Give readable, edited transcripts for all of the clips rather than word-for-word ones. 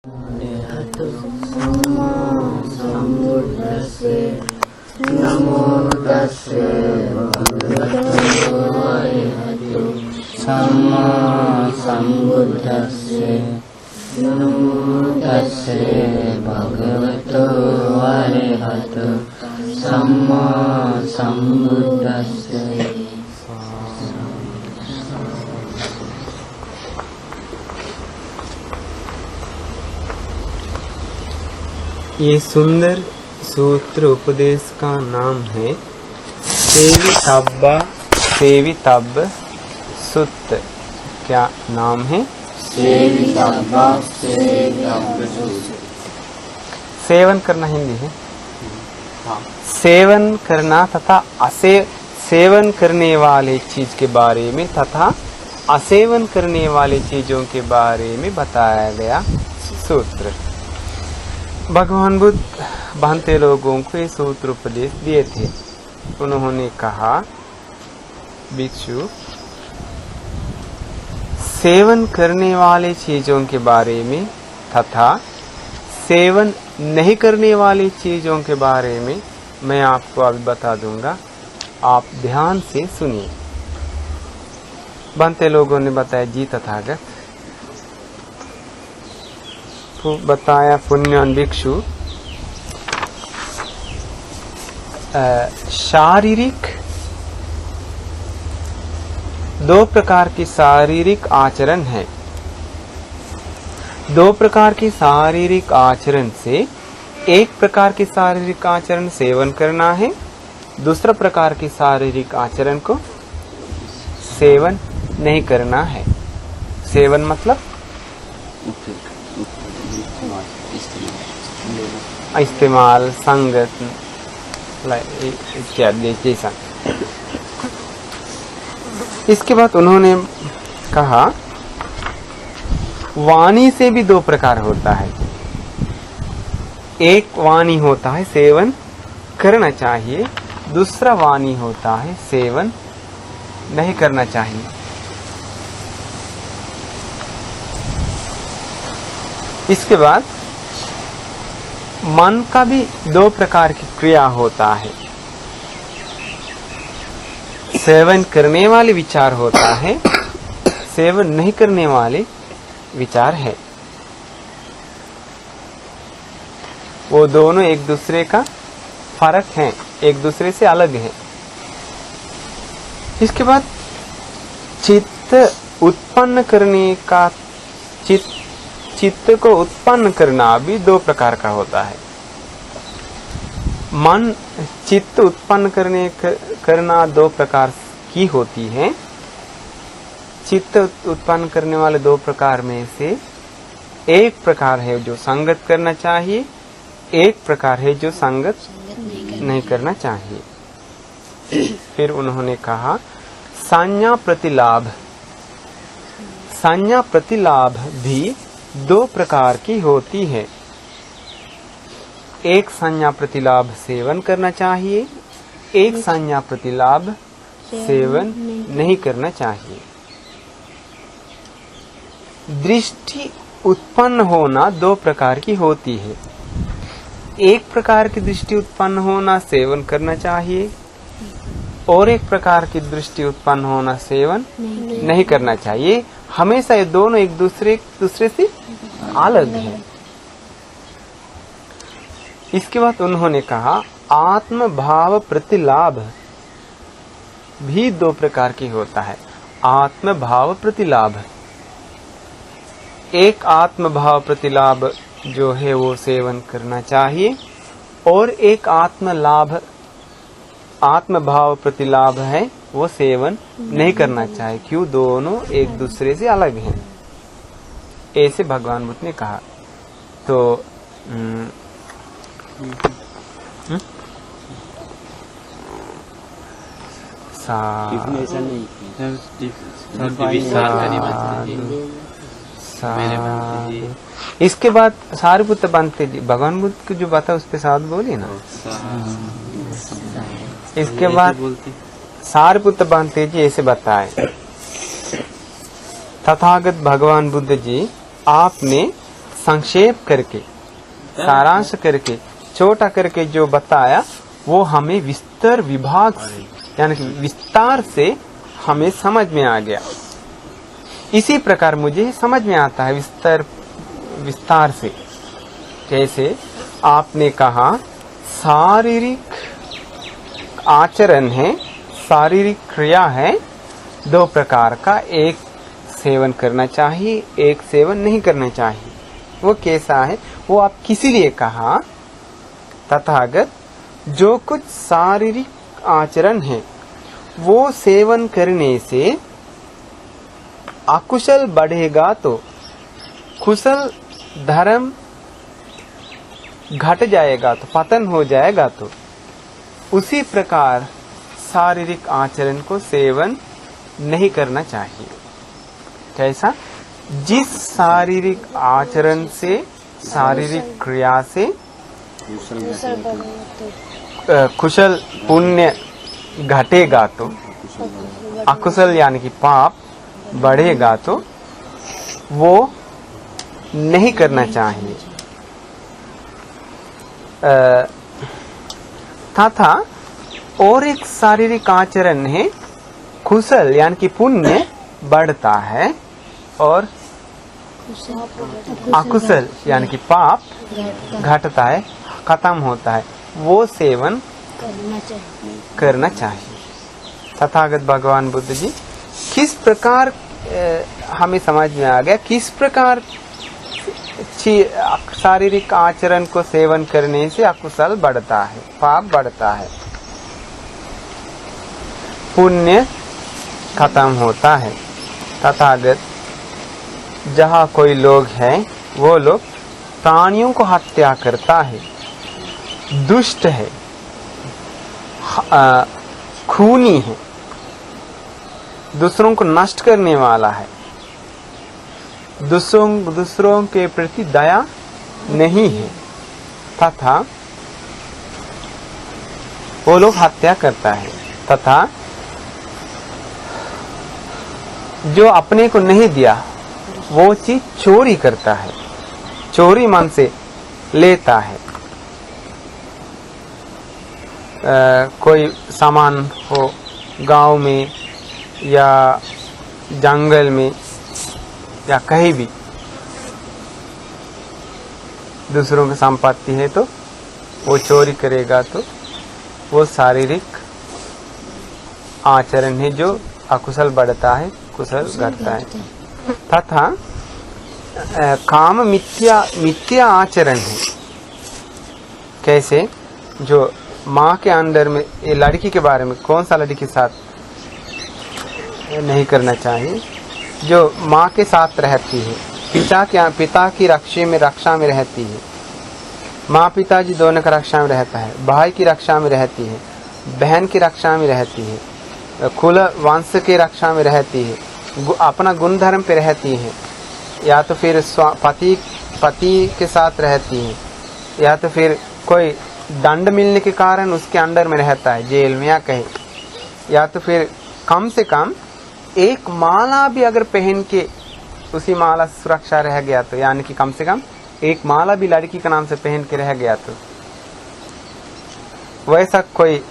नमो तस्से भगवतो अरहतो सम्मा सम्बुद्धस्से नमो तस्से भगवतो अरहतो सम्मा सम्बुद्धस्से। ये सुंदर सूत्र उपदेश का नाम है सेवितब्ब सुत्त। क्या नाम है? सेवन करना हिंदी है। सेवन करना तथा सेवन करने वाले चीज के बारे में तथा असेवन करने वाले चीजों के बारे में बताया गया सूत्र। भगवान बुद्ध भांति लोगों को ये सूत्र उपदेश दिए थे। उन्होंने कहा, भिक्षु सेवन करने वाले चीजों के बारे में तथा सेवन नहीं करने वाली चीजों के बारे में मैं आपको अभी बता दूंगा, आप ध्यान से सुनिए। भांति लोगों ने बताया, जी तथागत बताया, पुण्यवान भिक्षु शारीरिक दो प्रकार की शारीरिक आचरण है। दो प्रकार की शारीरिक आचरण से एक प्रकार की शारीरिक आचरण सेवन करना है, दूसरा प्रकार की शारीरिक आचरण को सेवन नहीं करना है। सेवन मतलब इस्तेमाल, संगत इत्यादि जैसा। इसके बाद उन्होंने कहा, वाणी से भी दो प्रकार होता है। एक वाणी होता है सेवन करना चाहिए, दूसरा वाणी होता है सेवन नहीं करना चाहिए। इसके बाद मन का भी दो प्रकार की क्रिया होता है। सेवन करने वाले विचार होता है, सेवन नहीं करने वाले विचार है। वो दोनों एक दूसरे का फर्क है, एक दूसरे से अलग है। इसके बाद चित्त उत्पन्न करने का चित्त को उत्पन्न करना भी दो प्रकार का होता है। मन चित्त उत्पन्न करना दो प्रकार की होती है। चित्त उत्पन्न करने वाले दो प्रकार में से एक प्रकार है जो संगत करना चाहिए, एक प्रकार है जो संगत नहीं करना चाहिए। फिर उन्होंने कहा, संज्ञा प्रतिलाभ भी दो प्रकार की होती है। एक संज्ञा प्रतिलाभ सेवन करना चाहिए, एक संज्ञा प्रतिलाभ सेवन नहीं करना चाहिए। दृष्टि उत्पन्न होना दो प्रकार की होती है। एक प्रकार की दृष्टि उत्पन्न होना सेवन करना चाहिए और एक प्रकार की दृष्टि उत्पन्न होना सेवन नहीं करना चाहिए। हमेशा ये दोनों एक दूसरे से अलग है। इसके बाद उन्होंने कहा, आत्म भाव प्रतिलाभ भी दो प्रकार की होता है। आत्म भाव प्रतिलाभ, एक आत्म भाव प्रतिलाभ जो है वो सेवन करना चाहिए और एक आत्म भाव प्रतिलाभ है वो सेवन नहीं करना चाहिए। क्यों? दोनों एक दूसरे से अलग हैं, ऐसे भगवान बुद्ध ने कहा। तो इसके बाद सारिपुत्र बनते जी भगवान बुद्ध को जो बात है उस पे साथ बोले ना। इसके बाद सारिपुत्र बनते जी ऐसे बताए, तथागत भगवान बुद्ध जी, आपने संक्षेप करके, सारांश करके, छोटा करके जो बताया वो हमें विस्तार विभाग से यानी कि विस्तार से हमें समझ में आ गया। इसी प्रकार मुझे समझ में आता है विस्तार से। जैसे आपने कहा शारीरिक आचरण है, शारीरिक क्रिया है, दो प्रकार का, एक सेवन करना चाहिए, एक सेवन नहीं करना चाहिए। वो कैसा है वो आप किसी लिए कहा। तथागत जो कुछ शारीरिक आचरण है वो सेवन करने से अकुशल बढ़ेगा तो कुशल धर्म घट जाएगा, तो पतन हो जाएगा। तो उसी प्रकार शारीरिक आचरण को सेवन नहीं करना चाहिए। कैसा? जिस शारीरिक आचरण से, शारीरिक क्रिया से कुशल पुण्य घटेगा तो अकुशल यानी कि पाप बढ़ेगा तो वो नहीं करना चाहिए। तथा और एक शारीरिक आचरण है, कुशल यानी कि पुण्य बढ़ता है और अकुशल यानी कि पाप घटता है, खत्म होता है, वो सेवन करना चाहिए। तथागत भगवान बुद्ध जी किस प्रकार हमें समझ में आ गया किस प्रकार शारीरिक आचरण को सेवन करने से अकुशल बढ़ता है, पाप बढ़ता है, पुण्य खत्म होता है। तथागत जहाँ कोई लोग हैं वो लोग प्राणियों को हत्या करता है, दुष्ट है, खूनी है, दूसरों को नष्ट करने वाला है, दूसरों के प्रति दया नहीं है, तथा वो लोग हत्या करता है। तथा जो अपने को नहीं दिया वो चीज चोरी करता है, चोरी मन से लेता है। कोई सामान हो गांव में या जंगल में या कहीं भी दूसरों की संपत्ति है तो वो चोरी करेगा तो वो शारीरिक आचरण है जो अकुशल बढ़ता है, कुशल घटता है। तथा काम मिथ्या आचरण है। कैसे? जो माँ के अंडर में, ये लड़की के बारे में, कौन सा लड़की के साथ नहीं करना चाहिए? जो माँ के साथ रहती है, पिता की रक्षा में रहती है, माँ पिताजी दोनों का रक्षा में रहता है, भाई की रक्षा में रहती है, बहन की रक्षा में रहती है, कुल वंश की रक्षा में रहती है, अपना गुण धर्म पे रहती है, या तो फिर पति के साथ रहती है, या तो फिर कोई दंड मिलने के कारण उसके अंडर में रहता है जेल में या कहीं, या तो फिर कम से कम एक माला भी अगर पहन के उसी माला सुरक्षा रह गया तो, यानी कि कम से कम एक माला भी लड़की के नाम से पहन के रह गया तो, वैसा कोई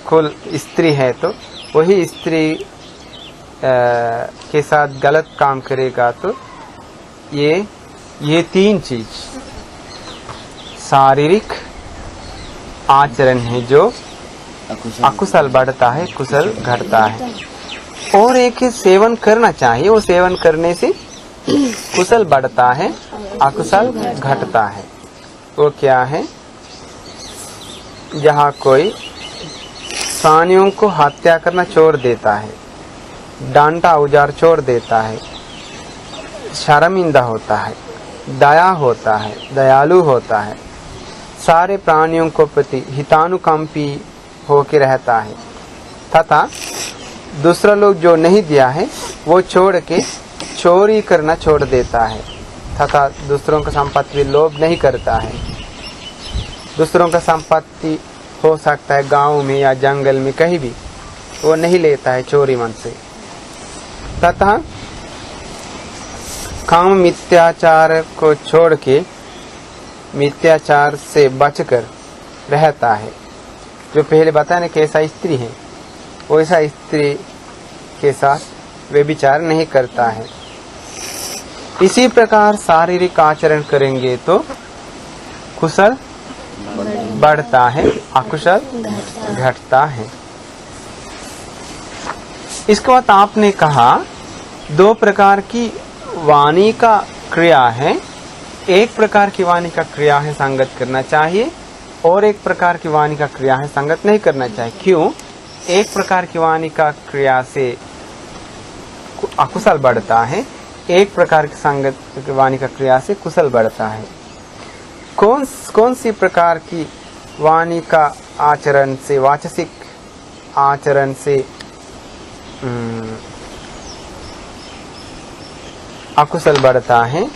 कुल स्त्री है तो वही स्त्री के साथ गलत काम करेगा तो ये तीन चीज शारीरिक आचरण है जो अकुशल बढ़ता है, कुशल घटता है। और एक सेवन करना चाहिए, वो सेवन करने से कुशल बढ़ता है, अकुशल घटता है। वो क्या है? जहाँ कोई प्राणियों को हत्या करना छोड़ देता है, डांटा उजार छोड़ देता है, शर्मिंदा होता है, दया होता है, दयालु होता है, सारे प्राणियों को प्रति हितानुकंपी होकर रहता है, तथा दूसरा लोग जो नहीं दिया है वो छोड़ के चोरी करना छोड़ देता है, तथा दूसरों का संपत्ति लोभ नहीं करता है। दूसरों का संपत्ति हो सकता है गांव में या जंगल में कहीं भी, वो नहीं लेता है चोरी मन से। तथा काम मिथ्याचार को छोड़ के मिथ्याचार से बचकर रहता है। जो पहले बताया ना कैसा स्त्री है, वैसा स्त्री के साथ व्यभिचार नहीं करता है। इसी प्रकार शारीरिक आचरण करेंगे तो कुशल बढ़ता है, अकुशल घटता है। इसके बाद आपने कहा दो प्रकार की वाणी का क्रिया है। एक प्रकार की वाणी का क्रिया है संगत करना चाहिए, और एक प्रकार की वाणी का क्रिया है संगत नहीं करना चाहिए। क्यों? एक प्रकार की वाणी का क्रिया से अकुशल बढ़ता है, एक प्रकार की संगत वाणी का क्रिया से कुशल बढ़ता है। कौन सी प्रकार की वाणी का आचरण से, वाचसिक आचरण से अकुशल बढ़ता है?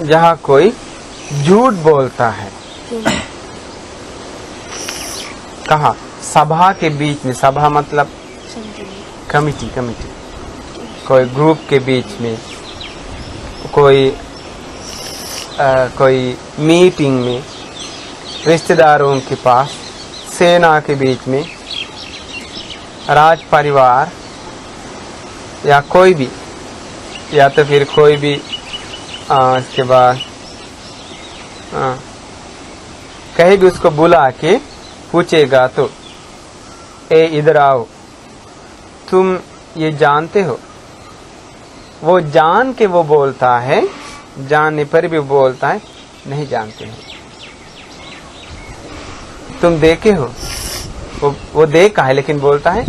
जहाँ कोई झूठ बोलता है। कहा? सभा के बीच में, सभा मतलब कमिटी, कोई ग्रुप के बीच में, कोई मीटिंग में, रिश्तेदारों के पास, सेना के बीच में, राज परिवार या कोई भी, या तो फिर कोई भी इसके बाद कहीं भी उसको बुला के पूछेगा तो ए इधर आओ, तुम ये जानते हो? वो जान के वो बोलता है, जानने पर भी बोलता है नहीं जानते हैं। तुम देखे हो? वो देखा है लेकिन बोलता है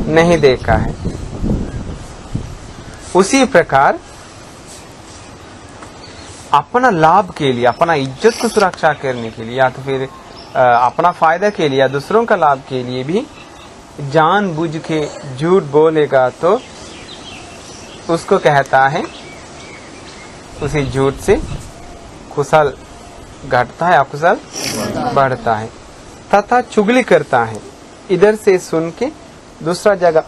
नहीं देखा है। उसी प्रकार अपना लाभ के लिए, अपना इज्जत को सुरक्षा करने के लिए, या तो फिर अपना फायदा के लिए या दूसरों का लाभ के लिए भी जानबूझ के झूठ बोलेगा तो उसको कहता है, उसी झूठ से कुशल घटता है, अकुशल बढ़ता है। तथा चुगली करता है, इधर से सुन के दूसरा जगह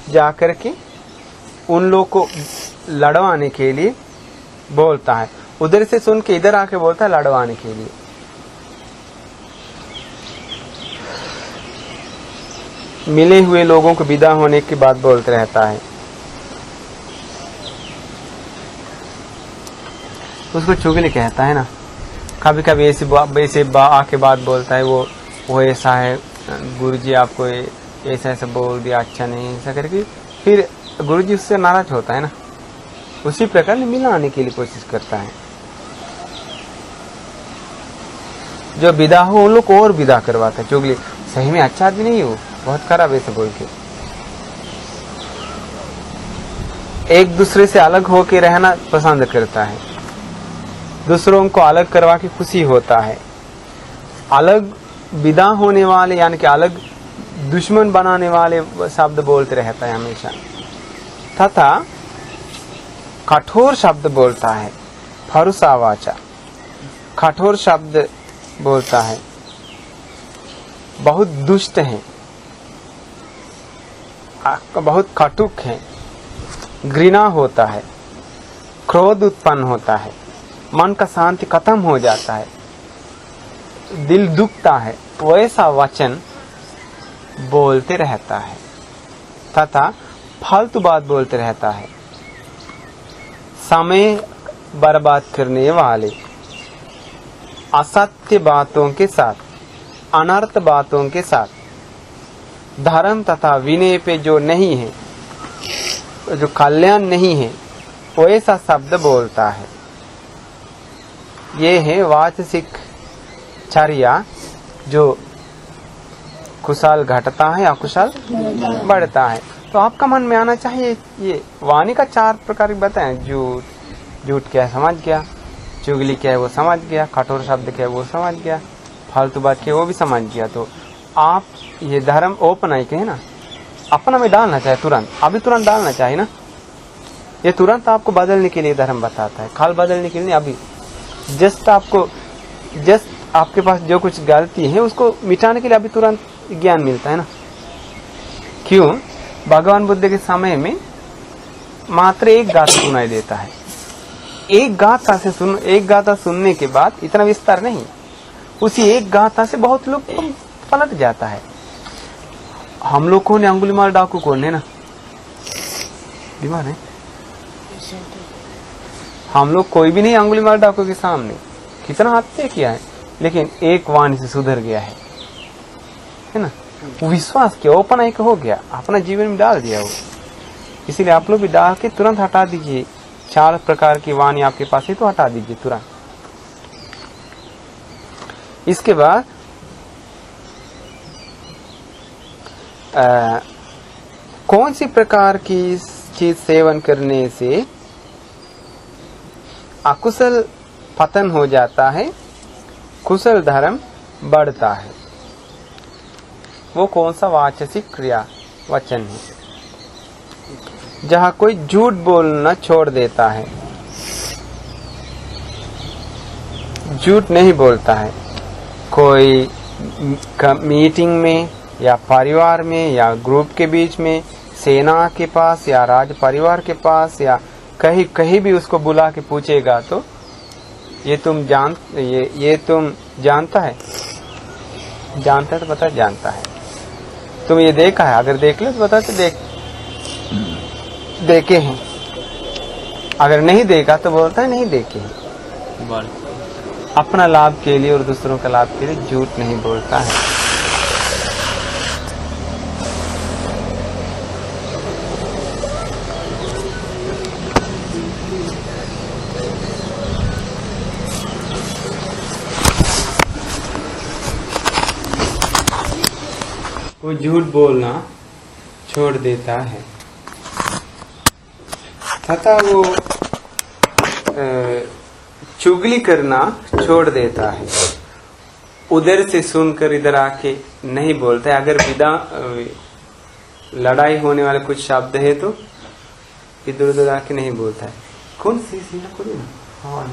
जाकर के उन लोगों को लड़वाने के लिए बोलता है, उधर से सुन के इधर आके बोलता है लड़वाने के लिए। मिले हुए लोगों को विदा होने की बात बोलते रहता है, उसको चुगली कहता है ना। कभी कभी ऐसे आके बात बोलता है, वो ऐसा है, गुरुजी आपको ऐसा ऐसा बोल दिया, अच्छा नहीं, ऐसा करके फिर गुरुजी उससे नाराज होता है ना। उसी प्रकार मिलाने के लिए कोशिश करता है। जो विदा हो उन लोग को और विदा करवाता है। चुगली सही में अच्छा आदमी नहीं हो, बहुत खराब ऐसे बोल के। एक दूसरे से अलग होके रहना पसंद करता है, दूसरों को अलग करवा के खुशी होता है। अलग विदा होने वाले यानी कि अलग दुश्मन बनाने वाले शब्द बोलते रहता है हमेशा। तथा कठोर शब्द बोलता है, फरुसा वाचा, कठोर शब्द बोलता है, बहुत दुष्ट है, बहुत कटुक है, घृणा होता है, क्रोध उत्पन्न होता है, मन का शांति खत्म हो जाता है, दिल दुखता है, वैसा वचन बोलते रहता है। तथा फालतू बात बोलते रहता है, समय बर्बाद करने वाले, असत्य बातों के साथ, अनर्थ बातों के साथ, धर्म तथा विनय पे जो नहीं है, जो कल्याण नहीं है, वैसा शब्द बोलता है। ये है वाचसिक चर्या जो कुशल घटता है, अकुशल बढ़ता है। तो आपका मन में आना चाहिए ये वाणी का 4 प्रकार बताएं। झूठ क्या है समझ गया, चुगली क्या है वो समझ गया, कठोर शब्द क्या है वो समझ गया, फालतू बात क्या है वो भी समझ गया। तो आप ये धर्म ओपन आई के है ना, अपना में डालना चाहिए तुरंत, अभी तुरंत डालना चाहिए ना। ये तुरंत आपको बदलने के लिए धर्म बताता है, कल बदलने के लिए अभी। जस्ट आपके पास जो कुछ गलती है उसको मिटाने के लिए अभी तुरंत ज्ञान मिलता है ना। क्यों? भगवान बुद्ध के समय में मात्र एक गाथा सुनाई देता है। एक गाथा सुनने के बाद इतना विस्तार नहीं, उसी एक गाथा से बहुत लोग पलट जाता है। हम लोग कौन है? अंगुलीमाल डाकू कौन है ना, बीमार है। हम लोग कोई भी नहीं अंगुलीमाल डाकू के सामने, कितना हत्या किया है, लेकिन एक वाणी से सुधर गया है ना। वो विश्वास किया, ओपन एक हो गया, अपना जीवन में डाल दिया वो। इसीलिए आप लोग भी डाल के तुरंत हटा दीजिए। 4 प्रकार की वाणी आपके पास है तो हटा दीजिए तुरंत। इसके बाद कौन सी प्रकार की चीज सेवन करने से अकुशल पतन हो जाता है, कुशल धर्म बढ़ता है? वो कौन सा वाचसिक क्रिया वचन है? जहाँ कोई झूठ बोलना छोड़ देता है, झूठ नहीं बोलता है, कोई मीटिंग में या परिवार में या ग्रुप के बीच में, सेना के पास या राज परिवार के पास या कहीं भी उसको बुला के पूछेगा तो ये तुम जानता है? जानता है तो बता जानता है। तुम ये देखा है? अगर देख लो तो बता तो देखे हैं। अगर नहीं देखा तो बोलता है नहीं देखे हैं। अपना लाभ के लिए और दूसरों का लाभ के लिए झूठ नहीं बोलता है। वो झूठ बोलना छोड़ देता है तथा वो चुगली करना छोड़ देता है। उधर से सुनकर इधर आके नहीं बोलता है। अगर लड़ाई होने वाले कुछ शब्द है तो इधर उधर आके नहीं बोलता है। कौन सी ना करो ना। हाँ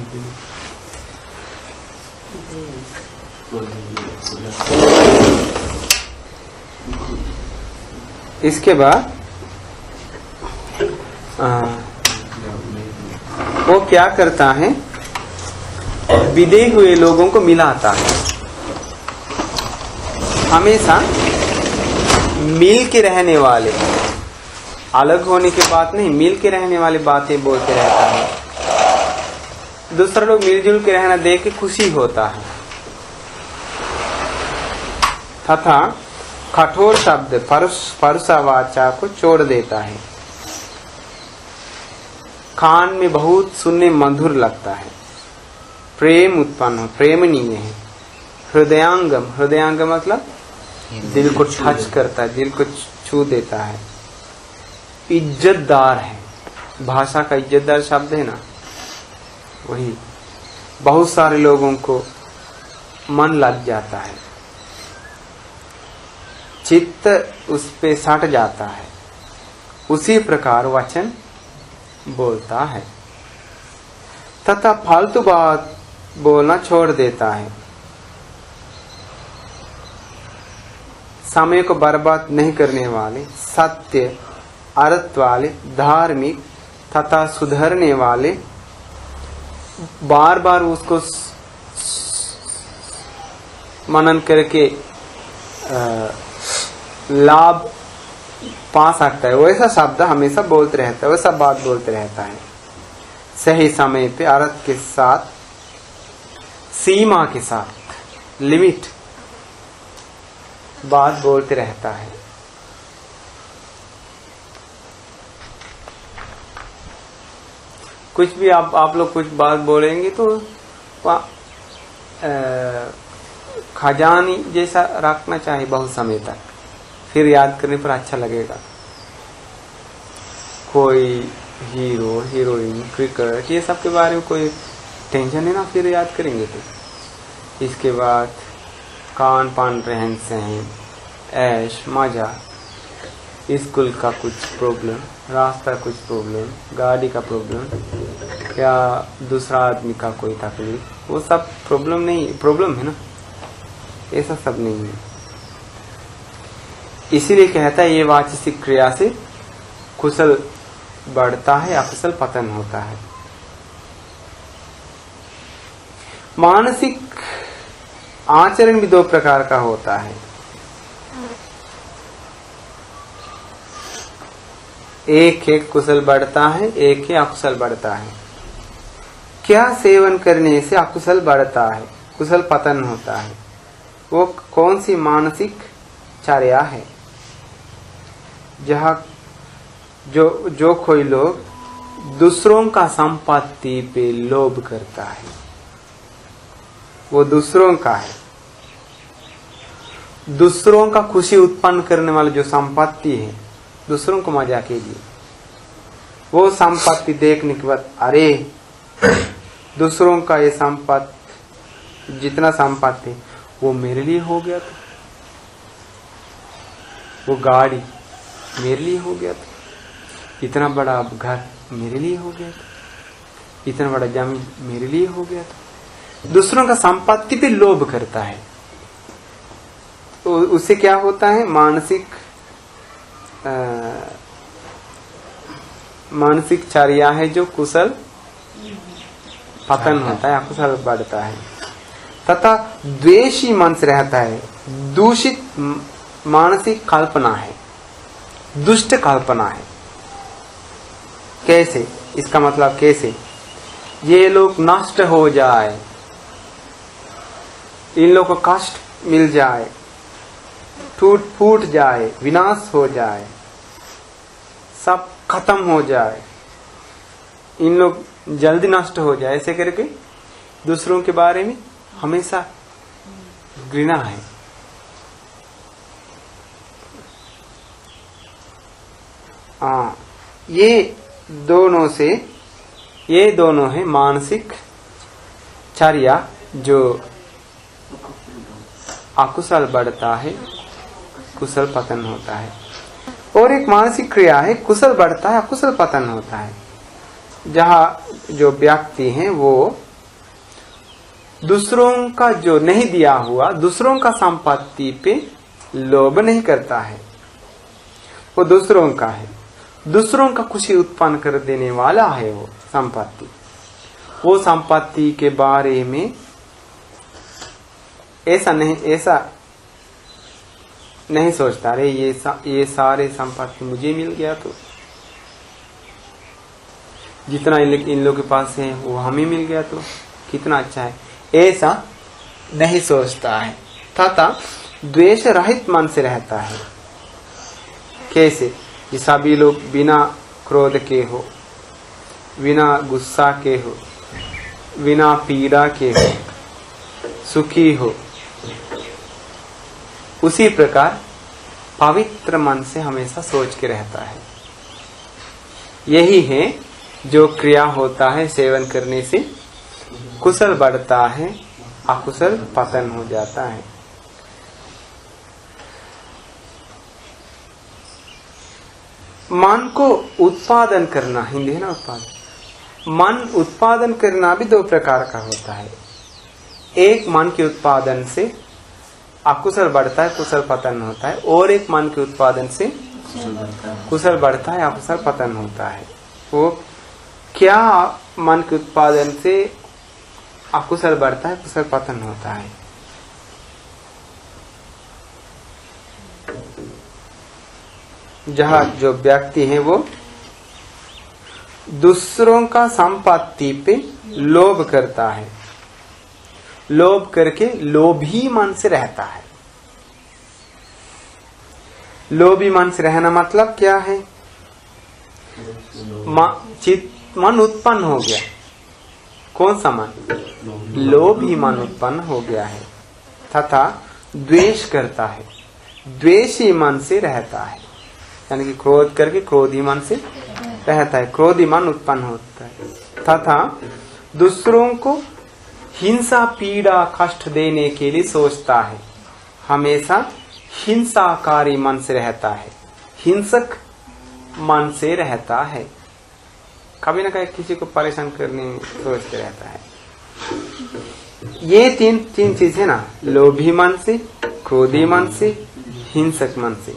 इसके बाद वो क्या करता है? विदे हुए लोगों को मिलाता है। हमेशा मिल के रहने वाले, अलग होने की बात नहीं, मिल के रहने वाली बातें बोलते रहता है। दूसरे लोग मिलजुल के रहना देख के खुशी होता है तथा कठोर शब्द परुषा वाचा को छोड़ देता है। कान में बहुत सुनने मधुर लगता है। प्रेम उत्पन्न हो, प्रेमनीय है। हृदयांगम मतलब दिल को टच करता है, दिल को छू देता है। इज्जतदार है, भाषा का इज्जतदार शब्द है ना, वही बहुत सारे लोगों को मन लग जाता है, चित्त उस पे सट जाता है। उसी प्रकार वचन बोलता है तथा फालतू बात बोलना छोड़ देता है। समय को बर्बाद नहीं करने वाले, सत्य अर्थ वाले, धार्मिक तथा सुधरने वाले, बार बार उसको मनन करके लाभ पा सकता है, वैसा शब्द हमेशा बोलते रहता है, वैसा बात बोलते रहता है। सही समय पे अर्थ के साथ, सीमा के साथ, लिमिट बात बोलते रहता है। कुछ भी आप लोग कुछ बात बोलेंगे तो खजानी जैसा रखना चाहिए बहुत समय तक, फिर याद करने पर अच्छा लगेगा। कोई हीरो, हीरोइन, क्रिकेट, ये सब के बारे में कोई टेंशन है ना, फिर याद करेंगे तो। इसके बाद खान पान, रहन सहन, ऐश मजा, स्कूल का कुछ प्रॉब्लम, रास्ता कुछ प्रॉब्लम, गाड़ी का प्रॉब्लम या दूसरा आदमी का कोई तकलीफ, वो सब प्रॉब्लम नहीं, प्रॉब्लम है ना, ऐसा सब नहीं है। इसीलिए कहता है ये वाचसिक क्रिया से कुशल बढ़ता है, अकुशल पतन होता है। मानसिक आचरण भी दो प्रकार का होता है। एक है कुशल बढ़ता है, एक है अकुशल बढ़ता है। क्या सेवन करने से अकुशल बढ़ता है, कुशल पतन होता है? वो कौन सी मानसिक चर्या है? जहाँ जो कोई लोग दूसरों का संपत्ति पे लोभ करता है, वो दूसरों का है। दूसरों का खुशी उत्पन्न करने वाली जो संपत्ति है, दूसरों को मजा कीजिए, वो संपत्ति देखने के बाद अरे दूसरों का ये संपत्ति, जितना संपत्ति वो मेरे लिए हो गया था, वो गाड़ी मेरे लिए हो गया था, इतना बड़ा घर मेरे लिए हो गया था, इतना बड़ा जमीन मेरे लिए हो गया था। दूसरों का संपत्ति पे लोभ करता है, तो उससे क्या होता है? मानसिक चर्या है जो कुशल पतन होता है, अकुशल बढ़ता है। तथा द्वेषी मन से रहता है, दूषित मानसिक कल्पना है, दुष्ट कल्पना है। कैसे? इसका मतलब कैसे? ये लोग नष्ट हो जाए, इन लोगों को कष्ट मिल जाए, टूट फूट जाए, विनाश हो जाए, सब खत्म हो जाए, इन लोग जल्दी नष्ट हो जाए, ऐसे करके दूसरों के बारे में हमेशा घृणा है। ये दोनों है मानसिक चर्या जो अकुशल बढ़ता है, कुशल पतन होता है। और एक मानसिक क्रिया है कुशल बढ़ता है, अकुशल पतन होता है, जहाँ जो व्यक्ति हैं वो दूसरों का जो नहीं दिया हुआ, दूसरों का संपत्ति पे लोभ नहीं करता है, वो दूसरों का है, दूसरों का खुशी उत्पन्न कर देने वाला है वो संपत्ति। वो संपत्ति के बारे में ऐसा नहीं सोचता, अरे ये सारे संपत्ति मुझे मिल गया तो जितना इन लोगों के पास है वो हमें मिल गया तो कितना अच्छा है, ऐसा नहीं सोचता है। तथा द्वेष रहित मन से रहता है। कैसे? ये सभी लोग बिना क्रोध के हो, बिना गुस्सा के हो, बिना पीड़ा के हो, सुखी हो, उसी प्रकार पवित्र मन से हमेशा सोच के रहता है। यही है जो क्रिया होता है सेवन करने से कुशल बढ़ता है, अकुशल पतन हो जाता है। मन को उत्पादन करना, हिंदी है ना उत्पादन, मन उत्पादन करना भी दो प्रकार का होता है। एक मन के उत्पादन से अकुशल बढ़ता है, कुशल पतन होता है, और एक मन के उत्पादन से कुशल बढ़ता है, अकुशल पतन होता है। वो क्या मन के उत्पादन से अकुशल बढ़ता है, कुशल पतन होता है? जहाँ जो व्यक्ति है वो दूसरों का संपत्ति पे लोभ करता है, लोभ करके लोभी मन से रहता है। लोभी मन से रहना मतलब क्या है? मन उत्पन्न हो गया। कौन सा मन? लोभी मन उत्पन्न हो गया है। तथा द्वेष करता है, द्वेषी मन से रहता है, यानी कि क्रोध करके क्रोधी मन से रहता है, क्रोधी मन उत्पन्न होता है। तथा दूसरों को हिंसा पीड़ा कष्ट देने के लिए सोचता है, हमेशा हिंसाकारी मन से रहता है, हिंसक मन से रहता है, कभी ना कभी किसी को परेशान करने सोचते रहता है। ये तीन चीज है ना, लोभी मन से, क्रोधी मन से, हिंसक मन से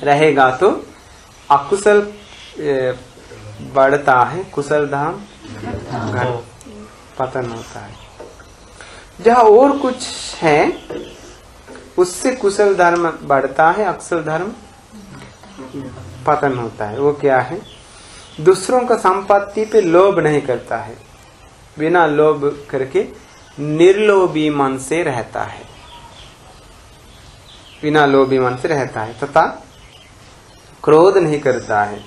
रहेगा तो अकुशल बढ़ता है, कुशल धर्म पतन होता है। जहाँ और कुछ है उससे कुशल धर्म बढ़ता है, अकुशल धर्म पतन होता है। वो क्या है? दूसरों का संपत्ति पे लोभ नहीं करता है, बिना लोभ करके निर्लोभी मन से रहता है, बिना लोभी मन से रहता है। तथा क्रोध नहीं करता है,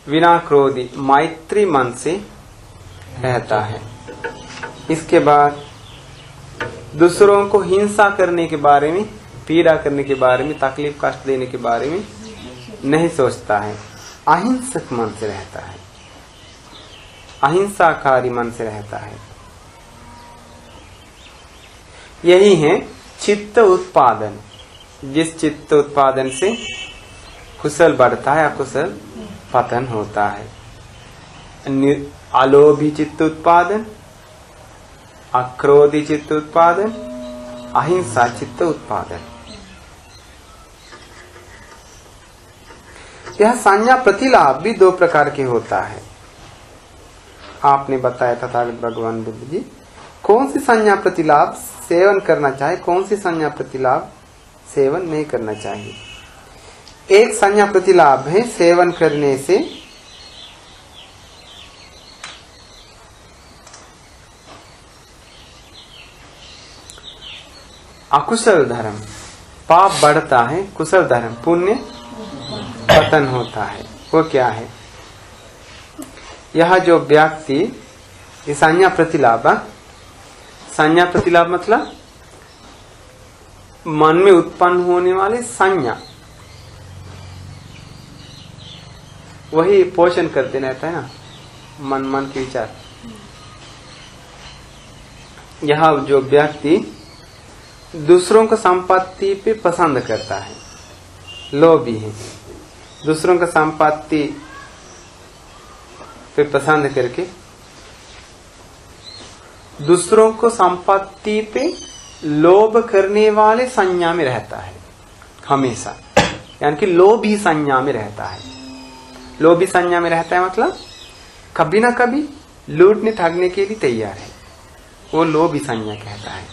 बिना क्रोधी मैत्री मन से रहता है। इसके बाद दूसरों को हिंसा करने के बारे में, पीड़ा करने के बारे में, तकलीफ कष्ट देने के बारे में नहीं सोचता है, अहिंसक मन से रहता है, अहिंसाकारी मन से रहता है। यही है चित्त उत्पादन, जिस चित्त उत्पादन से कुशल बढ़ता है, अकुशल पतन होता है। अलोभी चित्त उत्पादन, अक्रोधी चित्त उत्पादन, अहिंसा चित्त उत्पादन। यह संज्ञा प्रतिलाभ भी दो प्रकार के होता है। आपने बताया तथागत भगवान बुद्ध जी कौन सी संज्ञा प्रतिलाभ सेवन करना चाहिए, कौन सी संज्ञा प्रतिलाभ सेवन नहीं करना चाहिए। एक संज्ञा प्रतिलाभ है सेवन करने से अकुशल धर्म पाप बढ़ता है, कुशल धर्म पुण्य पतन होता है। वो क्या है? यह जो व्यक्ति ये संज्ञा प्रतिलाभ, संज्ञा प्रतिलाभ मतलब मन में उत्पन्न होने वाले संज्ञा, वही पोषण करते रहता है ना मन के विचार। यह जो व्यक्ति दूसरों को संपत्ति पे पसंद करता है, लोभी है, दूसरों का संपत्ति पे पसंद करके दूसरों को संपत्ति पे लोभ करने वाले संज्ञा में रहता है हमेशा, यानी कि लोभी संज्ञा में रहता है। लोभी संज्ञा में रहता है मतलब कभी ना कभी लूटने ठगने के लिए तैयार है, वो लोभी संज्ञा कहता है।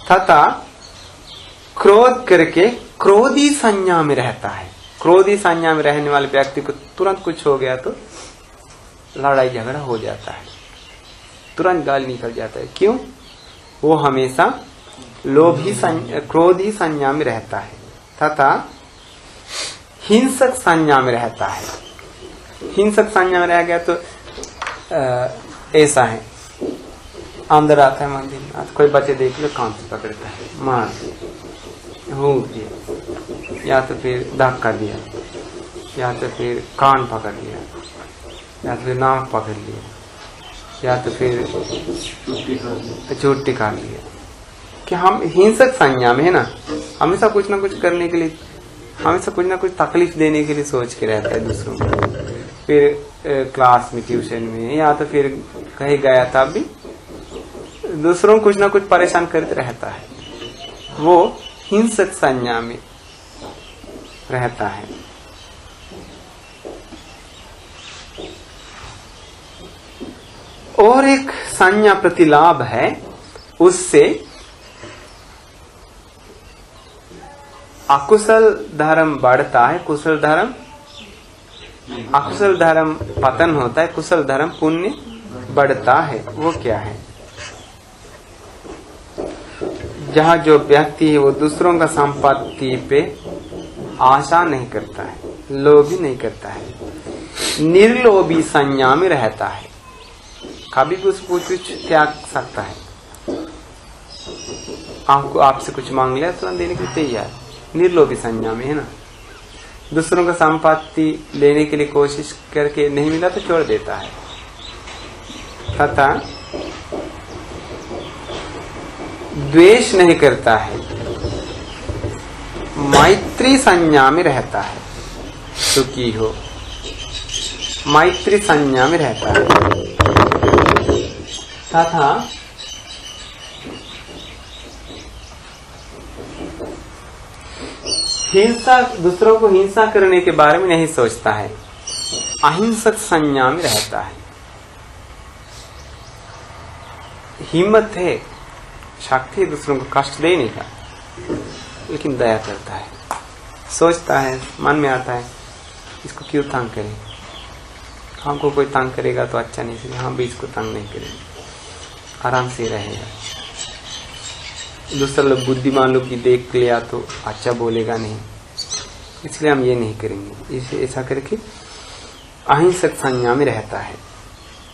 तथा क्रोध करके क्रोधी संज्ञा में रहता है। क्रोधी संज्ञा में रहने वाले व्यक्ति को तुरंत कुछ हो गया तो लड़ाई झगड़ा हो जाता है, तुरंत गाली निकल जाता है। क्यों? वो हमेशा लोभी क्रोधी संज्ञा में रहता है। तथा हिंसक संज्ञा में रहता है। हिंसक संज्ञा में रह गया तो ऐसा है, अंदर आता है मंदिर में, कोई बच्चे देख लो कान से पकड़ता है, मार दिया, हूँ दिया, या तो फिर धक्का दिया, या तो फिर कान पकड़ लिया, या तो फिर नाक पकड़ लिया, या तो फिर चोटी काट लिया। कि हम हिंसक संज्ञा में है ना, हमेशा कुछ ना कुछ करने के लिए, हमेशा कुछ ना कुछ तकलीफ देने के लिए सोच के रहता है दूसरों को। फिर क्लास में, ट्यूशन में, या तो फिर कहीं गया था भी दूसरों को कुछ ना कुछ परेशान करते रहता है, वो हिंसक संज्ञा में रहता है। और एक संज्ञा प्रतिलाभ है, उससे अकुशल धर्म बढ़ता है, कुशल धर्म, अकुशल धर्म पतन होता है, कुशल धर्म पुण्य बढ़ता है। वो क्या है? जहाँ जो व्यक्ति है वो दूसरों का संपत्ति पे आशा नहीं करता है, लोभी नहीं करता है, निर्लोभी संज्ञा में रहता है, कभी भी उसको कुछ त्याग सकता है। आपको आपसे कुछ मांग लिया तुरंत देने के लिए तैयार, निर्लोभी संज्ञा में है ना। दूसरों का संपत्ति लेने के लिए कोशिश करके नहीं मिला तो छोड़ देता है। तथा द्वेष नहीं करता है, मैत्री संज्ञा में रहता है, सुखी हो, मैत्री संज्ञा में रहता है। तथा हिंसा, दूसरों को हिंसा करने के बारे में नहीं सोचता है, अहिंसक संज्ञा में रहता है। हिम्मत है, शक्ति है दूसरों को कष्ट देने का, लेकिन दया करता है। सोचता है, मन में आता है इसको क्यों तंग करें, हमको कोई तंग करेगा तो अच्छा नहीं, इसलिए हम भी इसको तंग नहीं करेंगे, आराम से रहेगा। दूसरा लोग बुद्धिमान लोग की देख लिया तो अच्छा बोलेगा नहीं, इसलिए हम ये नहीं करेंगे। इसे ऐसा करके अहिंसक संज्ञा में रहता है।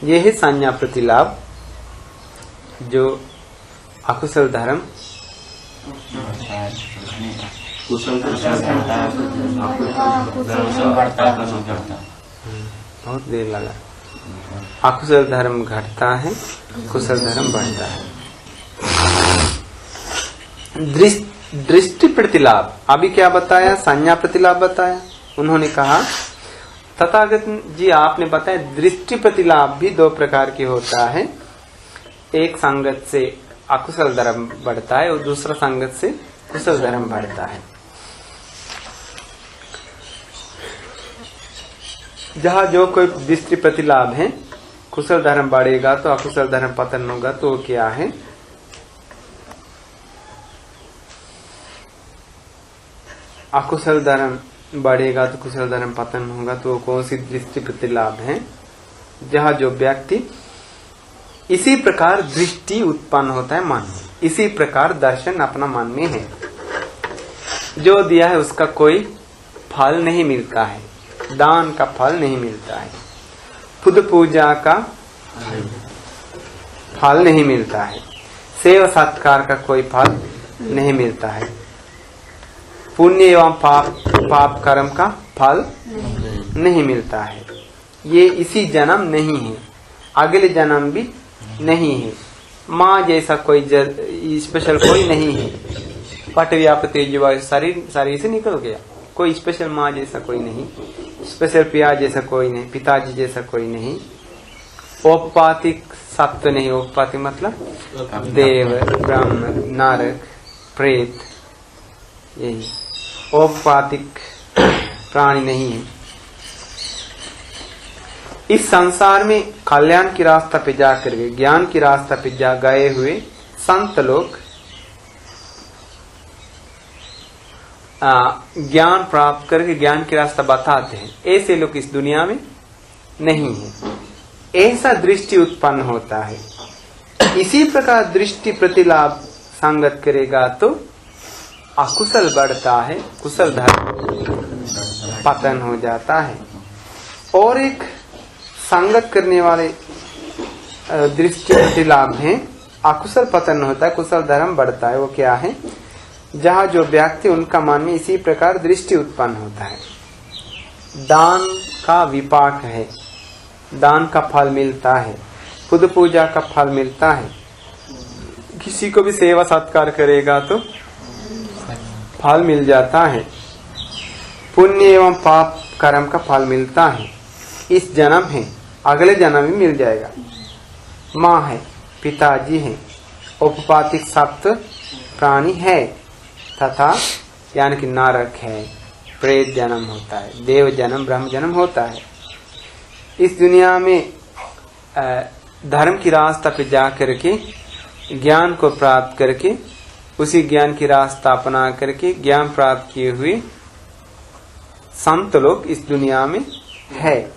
यह है संज्ञा प्रतिलाभ जो अकुशल धर्म बहुत देर लगा। अकुशल धर्म घटता है, कुशल धर्म बढ़ता है। दृष्टि प्रतिलाभ, अभी क्या बताया, संज्ञा प्रतिलाभ बताया। उन्होंने कहा तथागत जी आपने बताया दृष्टि प्रतिलाभ भी दो प्रकार की होता है। एक संगत से अकुशल धर्म बढ़ता है और दूसरा संगत से कुशल धर्म बढ़ता है। जहाँ जो कोई दृष्टि प्रतिलाभ है, कुशल धर्म बढ़ेगा तो अकुशल धर्म पतन होगा, तो वो क्या है, अकुशल धर्म बढ़ेगा तो कुशल धर्म पतन होगा, तो वो कौन सी दृष्टि प्रतिलाभ है। जहाँ जो व्यक्ति इसी प्रकार दृष्टि उत्पन्न होता है मन में, इसी प्रकार दर्शन अपना मन में है, जो दिया है उसका कोई फल नहीं मिलता है, दान का फल नहीं मिलता है, खुद पूजा का फल नहीं मिलता है, सेवा सत्कार का कोई फल नहीं मिलता है, पुण्य एवं पाप कर्म का फल नहीं मिलता है। ये इसी जन्म नहीं है, अगले जन्म भी नहीं है। माँ जैसा कोई स्पेशल कोई नहीं है। पट व्यापत शरीर से निकल गया, कोई स्पेशल माँ जैसा कोई नहीं, स्पेशल पिता जैसा कोई नहीं, पिताजी जैसा कोई नहीं। औपपातिक सत्व नहीं, औपपातिक मतलब देव, ब्रह्म, नरक, प्रेत, यही औपपातिक प्राणी नहीं है। इस संसार में कल्याण की रास्ता पे जाकर के, ज्ञान की रास्ता पे जा गए हुए संत लोग ज्ञान प्राप्त करके ज्ञान की रास्ता बताते हैं। ऐसे लोग इस दुनिया में नहीं है। ऐसा दृष्टि उत्पन्न होता है। इसी प्रकार दृष्टि प्रतिलाभ संगत करेगा तो अकुशल बढ़ता है, कुशल धर्म पतन हो जाता है। और एक संगत करने वाले दृष्टि प्रतिलाभ है, अकुशल पतन होता है, कुशल धर्म बढ़ता है। वो क्या है, जहाँ जो व्यक्ति उनका मन में इसी प्रकार दृष्टि उत्पन्न होता है। दान का विपाक है, दान का फल मिलता है, खुद पूजा का फल मिलता है, किसी को भी सेवा सत्कार करेगा तो फल मिल जाता है, पुण्य एवं पाप कर्म का फल मिलता है। इस जन्म है, अगले जन्म में मिल जाएगा। माँ है, पिताजी है, औपपातिक सप्त प्राणी है, तथा यानी कि नरक है, प्रेत जन्म होता है, देव जन्म, ब्रह्म जन्म होता है। इस दुनिया में धर्म की रास्ता पे जा करके ज्ञान को प्राप्त करके, उसी ज्ञान की रास्ता अपना करके ज्ञान प्राप्त किए हुए संत लोग इस दुनिया में है।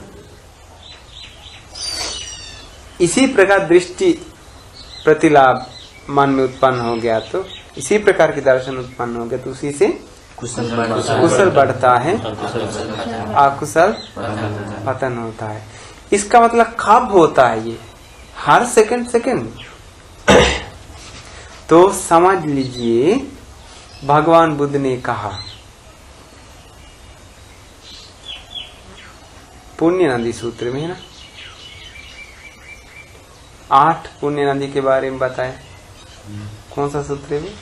इसी प्रकार दृष्टि प्रतिलाभ मन में उत्पन्न हो गया तो इसी प्रकार के दर्शन उत्पन्न हो गया तो उसी से कुशल बढ़ता है, अकुशल पतन होता है। इसका मतलब कब होता है, ये हर सेकंड तो समझ लीजिए भगवान बुद्ध ने कहा पुण्य नदी सूत्र में है ना, 8 पुण्य नदी के बारे में बताया। कौन सा सूत्र में,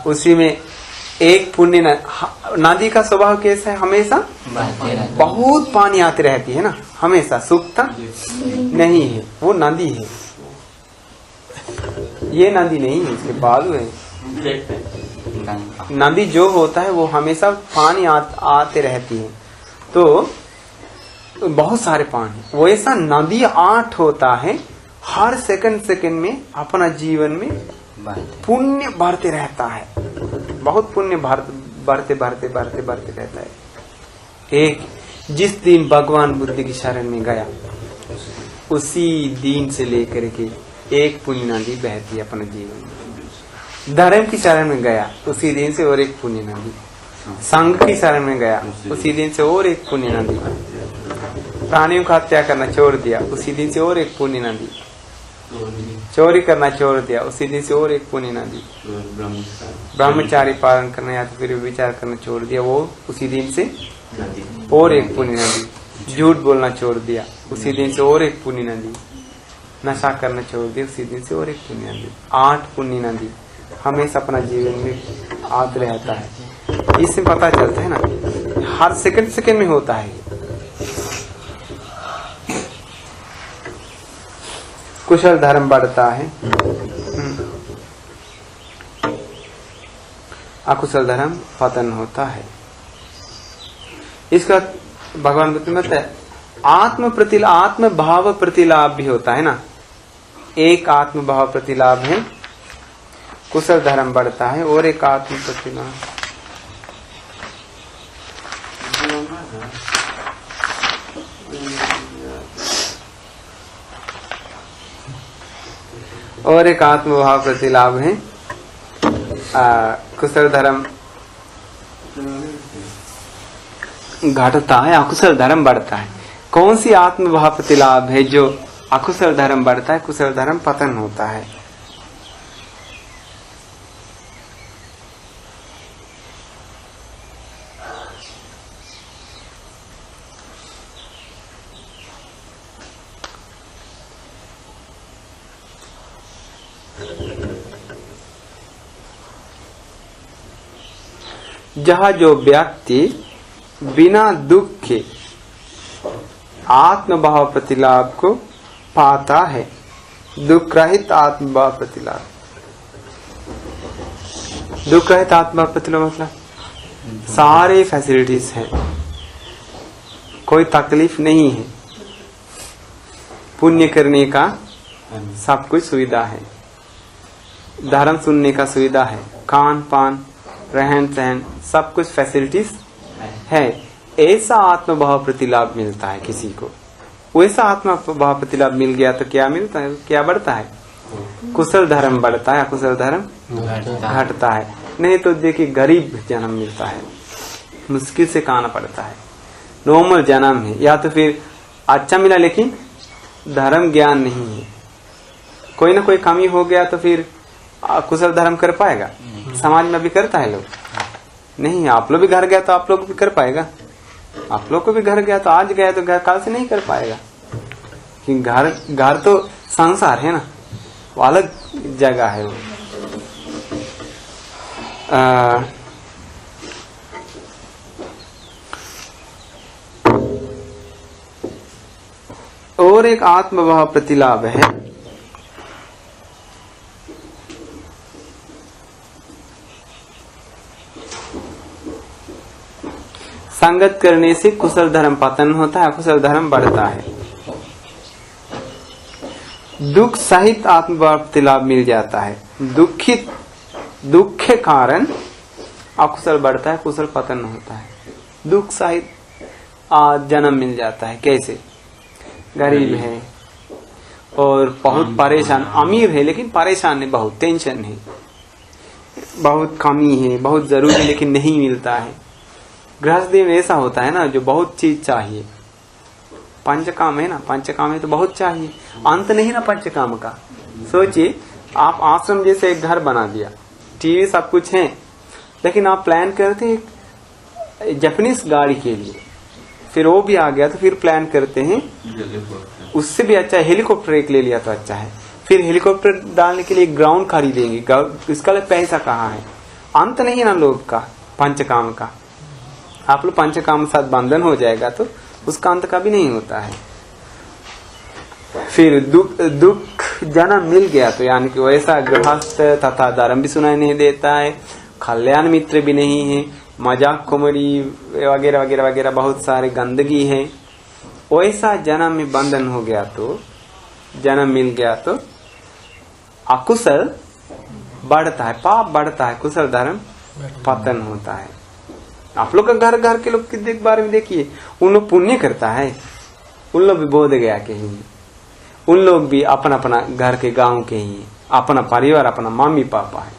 उसी में एक पुण्य नदी का स्वभाव कैसा है, हमेशा बहुत पानी आती रहती है ना, हमेशा सूखता नहीं है, वो नदी है। ये नदी नहीं है, इसके बालू है। नदी जो होता है वो हमेशा पानी आते रहती है, तो बहुत सारे पानी, वैसा नदी 8 होता है। हर सेकंड में अपना जीवन में पुण्य बढ़ते रहता है, बहुत पुण्य बढ़ते रहता है। एक जिस दिन भगवान बुद्ध की शरण में गया, उसी दिन से लेकर के एक पुण्य नदी बहती है अपने जीवन में। धर्म की शरण में गया, उसी दिन से और एक पुण्य नदी। संघ की शरण में गया, उसी दिन से और एक पुण्य नदी। प्राणियों का हत्या करना छोड़ दिया, उसी दिन से और एक पुण्य नदी। चोरी करना छोड़ दिया, उसी दिन से और एक पुण्य नदी। ब्रह्मचारी पालन करना या तो फिर विचार करना छोड़ दिया, वो उसी दिन से और एक पुण्य नदी। झूठ बोलना छोड़ दिया, उसी दिन से और एक पुण्य नदी। नशा करना छोड़ दिया, उसी दिन से और एक पुण्य नदी। 8 पुण्य नदी हमेशा अपना जीवन में आते रहता है। इससे पता चलता है ना, हर सेकंड में होता है। कुशल धर्म बढ़ता है, अकुशल धर्म पतन होता है। इसका भगवान बुद्ध मत है, आत्म भाव प्रतिलाभ भी होता है ना। एक आत्म भाव प्रतिलाभ है, कुशल धर्म बढ़ता है, और एक आत्म प्रतिलाभ, और एक आत्म भाव प्रतिलाभ है, कुशल धर्म घटता है, अकुशल धर्म बढ़ता है। कौन सी आत्म भाव प्रतिलाभ है जो अकुशल धर्म बढ़ता है, कुशल धर्म पतन होता है? जहाँ जो व्यक्ति बिना दुख के आत्मभाव प्रतिलाभ को पाता है, दुख रहित आत्मभाव प्रतिलाभ। दुख रहित आत्मभाव प्रतिलाभ मतलब सारे फैसिलिटीज हैं, कोई तकलीफ नहीं है, पुण्य करने का सब कुछ सुविधा है, धर्म सुनने का सुविधा है, खान पान रहन सहन सब कुछ फैसिलिटीज है। ऐसा आत्मभाव प्रतिलाभ मिलता है किसी को। वैसा आत्मभाव प्रतिलाभ मिल गया तो क्या मिलता है, क्या बढ़ता है? कुशल धर्म बढ़ता है, अकुशल धर्म घटता है। नहीं तो देखिए गरीब जन्म मिलता है, मुश्किल से खाना पड़ता है, नॉर्मल जन्म है, या तो फिर अच्छा मिला लेकिन धर्म ज्ञान नहीं है, कोई ना कोई कमी हो गया तो फिर कुशल धर्म कर पाएगा? समाज में भी करता है लोग नहीं। आप लोग भी घर गया तो आप लोग भी कर पाएगा? आप लोग को भी घर गया तो आज गया तो घर काल से नहीं कर पाएगा, कि घर तो संसार है ना, वो अलग जगह है वो। और एक आत्मभाव प्रतिलाभ है, संगत करने से कुशल धर्म पतन होता है, अकुशल धर्म बढ़ता है। दुख सहित आत्मभाव प्रतिलाभ मिल जाता है, दुख के कारण अकुशल बढ़ता है, कुशल पतन होता है। दुख सहित जन्म मिल जाता है। कैसे? गरीब है और बहुत परेशान, अमीर है लेकिन परेशान है, बहुत टेंशन है, बहुत कमी है, बहुत जरूरी है लेकिन नहीं मिलता है। गृहस्थी में ऐसा होता है ना, जो बहुत चीज चाहिए, पंचकाम है ना, पंचकाम है तो बहुत चाहिए, अंत नहीं ना पंचकाम का। सोचिए आप आश्रम जैसे एक घर बना दिया, टीवी सब कुछ है, लेकिन आप प्लान करते हैं जापानीज गाड़ी के लिए, फिर वो भी आ गया तो फिर प्लान करते हैं उससे भी अच्छा हेलीकॉप्टर एक ले लिया तो अच्छा है, फिर हेलीकॉप्टर डालने के लिए ग्राउंड खरीदेंगे, इसका लिए पैसा कहाँ है? अंत नहीं है ना लोग का पंचकाम का। आप लोग पंचकाम साथ बंधन हो जाएगा तो उसका अंत का भी नहीं होता है। फिर दुख जन्म मिल गया तो यानी कि वैसा गृहस्थ तथा धर्म भी सुनाई नहीं देता है, कल्याण मित्र भी नहीं है, मजाक कॉमेडी वगैरह वगैरह वगैरह बहुत सारे गंदगी है, वैसा जन्म में बंधन हो गया तो, जन्म मिल गया तो अकुशल बढ़ता है, पाप बढ़ता है, कुशल धर्म पतन होता है। आप लोग का घर घर के लोग के बारे में देखिए, उन लोग पुण्य करता है, उन लोग भी बोध गया के ही, उन लोग भी अपना अपना घर के गांव के ही, अपना परिवार, अपना मम्मी पापा है।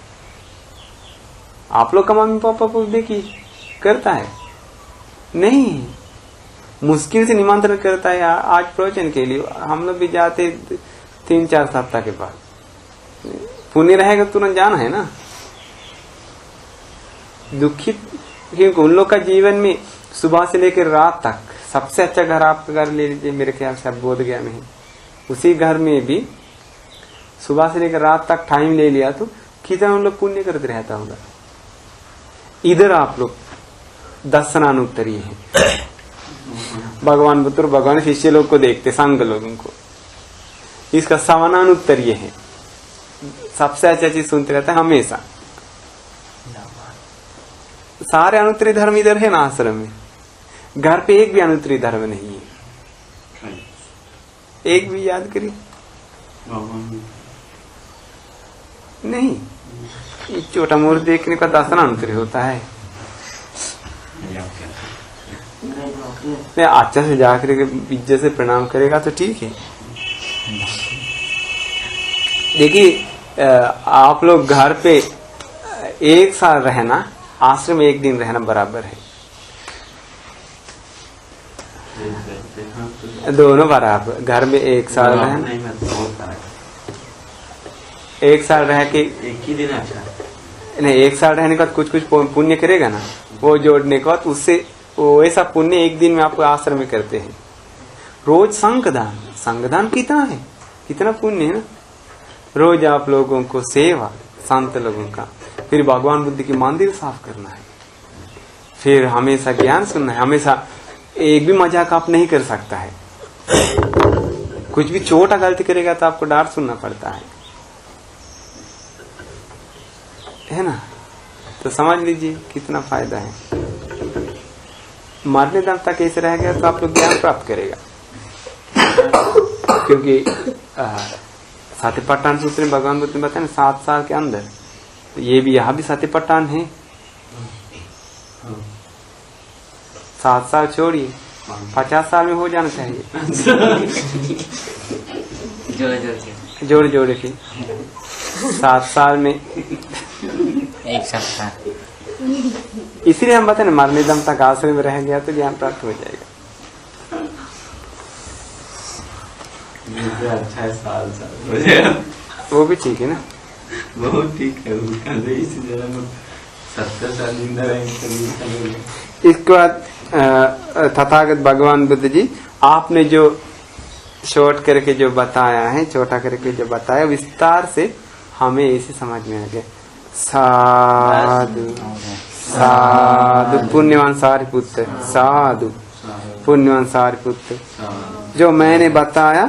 आप लोग का मम्मी पापा को देखिए करता है नहीं, मुश्किल से निमंत्रण करता है आज प्रवचन के लिए, हम लोग भी जाते 3-4 सप्ताह के बाद, पुण्य रहेगा तुरंत जाना है ना। दुखित, क्योंकि उन लोग का जीवन में सुबह से लेकर रात तक सबसे अच्छा घर आपका घर ले लीजिए, मेरे ख्याल से बोध गया में, उसी घर में भी सुबह से लेकर रात तक टाइम ले लिया तो कितना उन लोग पुण्य करते रहता होगा। इधर आप लोग 10 स्नानोत्तरीय है, भगवान बुद्ध और भगवान शिष्य लोग को देखते, संघ लोगों को, इसका समानानुत्तरीय है, सबसे अच्छा चीज सुनते रहता है हमेशा। सारे अनुत्तरी धर्म इधर है ना आश्रम में, घर पे एक भी अनुत्तरी धर्म नहीं है, एक भी याद करिए नहीं। ये छोटा मोर देखने का 10 अनुत्तरी होता है। मैं अच्छा से जाकर इज्जत से प्रणाम करेगा तो ठीक है। देखिए आप लोग घर पे 1 साल रहना, आश्रम में 1 दिन रहना बराबर है, दोनों बराबर। घर में 1 साल रहना, 1 साल रह के एक ही दिन अच्छा नहीं, 1 साल रहने के बाद कुछ कुछ पुण्य करेगा ना, वो जोड़ने के बाद उससे वो ऐसा पुण्य 1 दिन में आपको आश्रम में करते हैं। रोज संघदान, संघदान कितना है, कितना पुण्य है ना। रोज आप लोगों को सेवा, संत लोगों का, फिर भगवान बुद्ध की मंदिर साफ करना है, फिर हमेशा ज्ञान सुनना है, हमेशा एक भी मजाक आप नहीं कर सकता है, कुछ भी छोटा गलती करेगा तो आपको डांट सुनना पड़ता है ना। तो समझ लीजिए कितना फायदा है। मरने दम तक ऐसे रह गया तो आप लोग ज्ञान प्राप्त करेगा, क्योंकि सत्यपट्टान सूत्र में भगवान बुद्ध ने बताया 7 साल के अंदर, तो ये भी यहाँ भी सत्यपट्टान है। 7 साल छोड़िए, 50 साल में हो जाना चाहिए, जोड़ जोड़ के 7 साल में 1 सप्ताह। इसीलिए हम बताए ना, मरने दम तक आश्रम में रह गया तो ज्ञान प्राप्त हो जाएगा। अच्छा है, साल हो जाएगा, वो भी ठीक है ना, बहुत ठीक है। 70 साल जिंदा रहेंगे। इसके बाद तथागत भगवान बुद्ध जी, आपने जो शॉर्ट करके जो बताया है, छोटा करके जो बताया, विस्तार से हमें इसे समझ में आ गया। साधु साधु, पुण्यवान सारिपुत्र, साधु पुण्यवान सारिपुत्र, जो मैंने बताया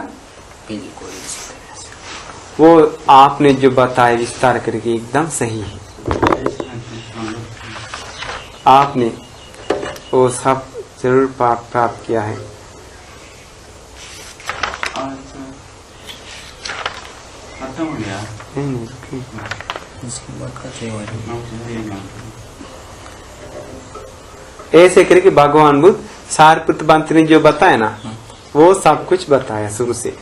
वो आपने जो बताया विस्तार करके एकदम सही है। आपने वो सब जरूर प्राप्त किया है। खत्म हो गया नहीं, ऐसे करके भगवान बुद्ध सारिपुत्र पंत ने जो बताया ना, वो सब कुछ बताया शुरू से।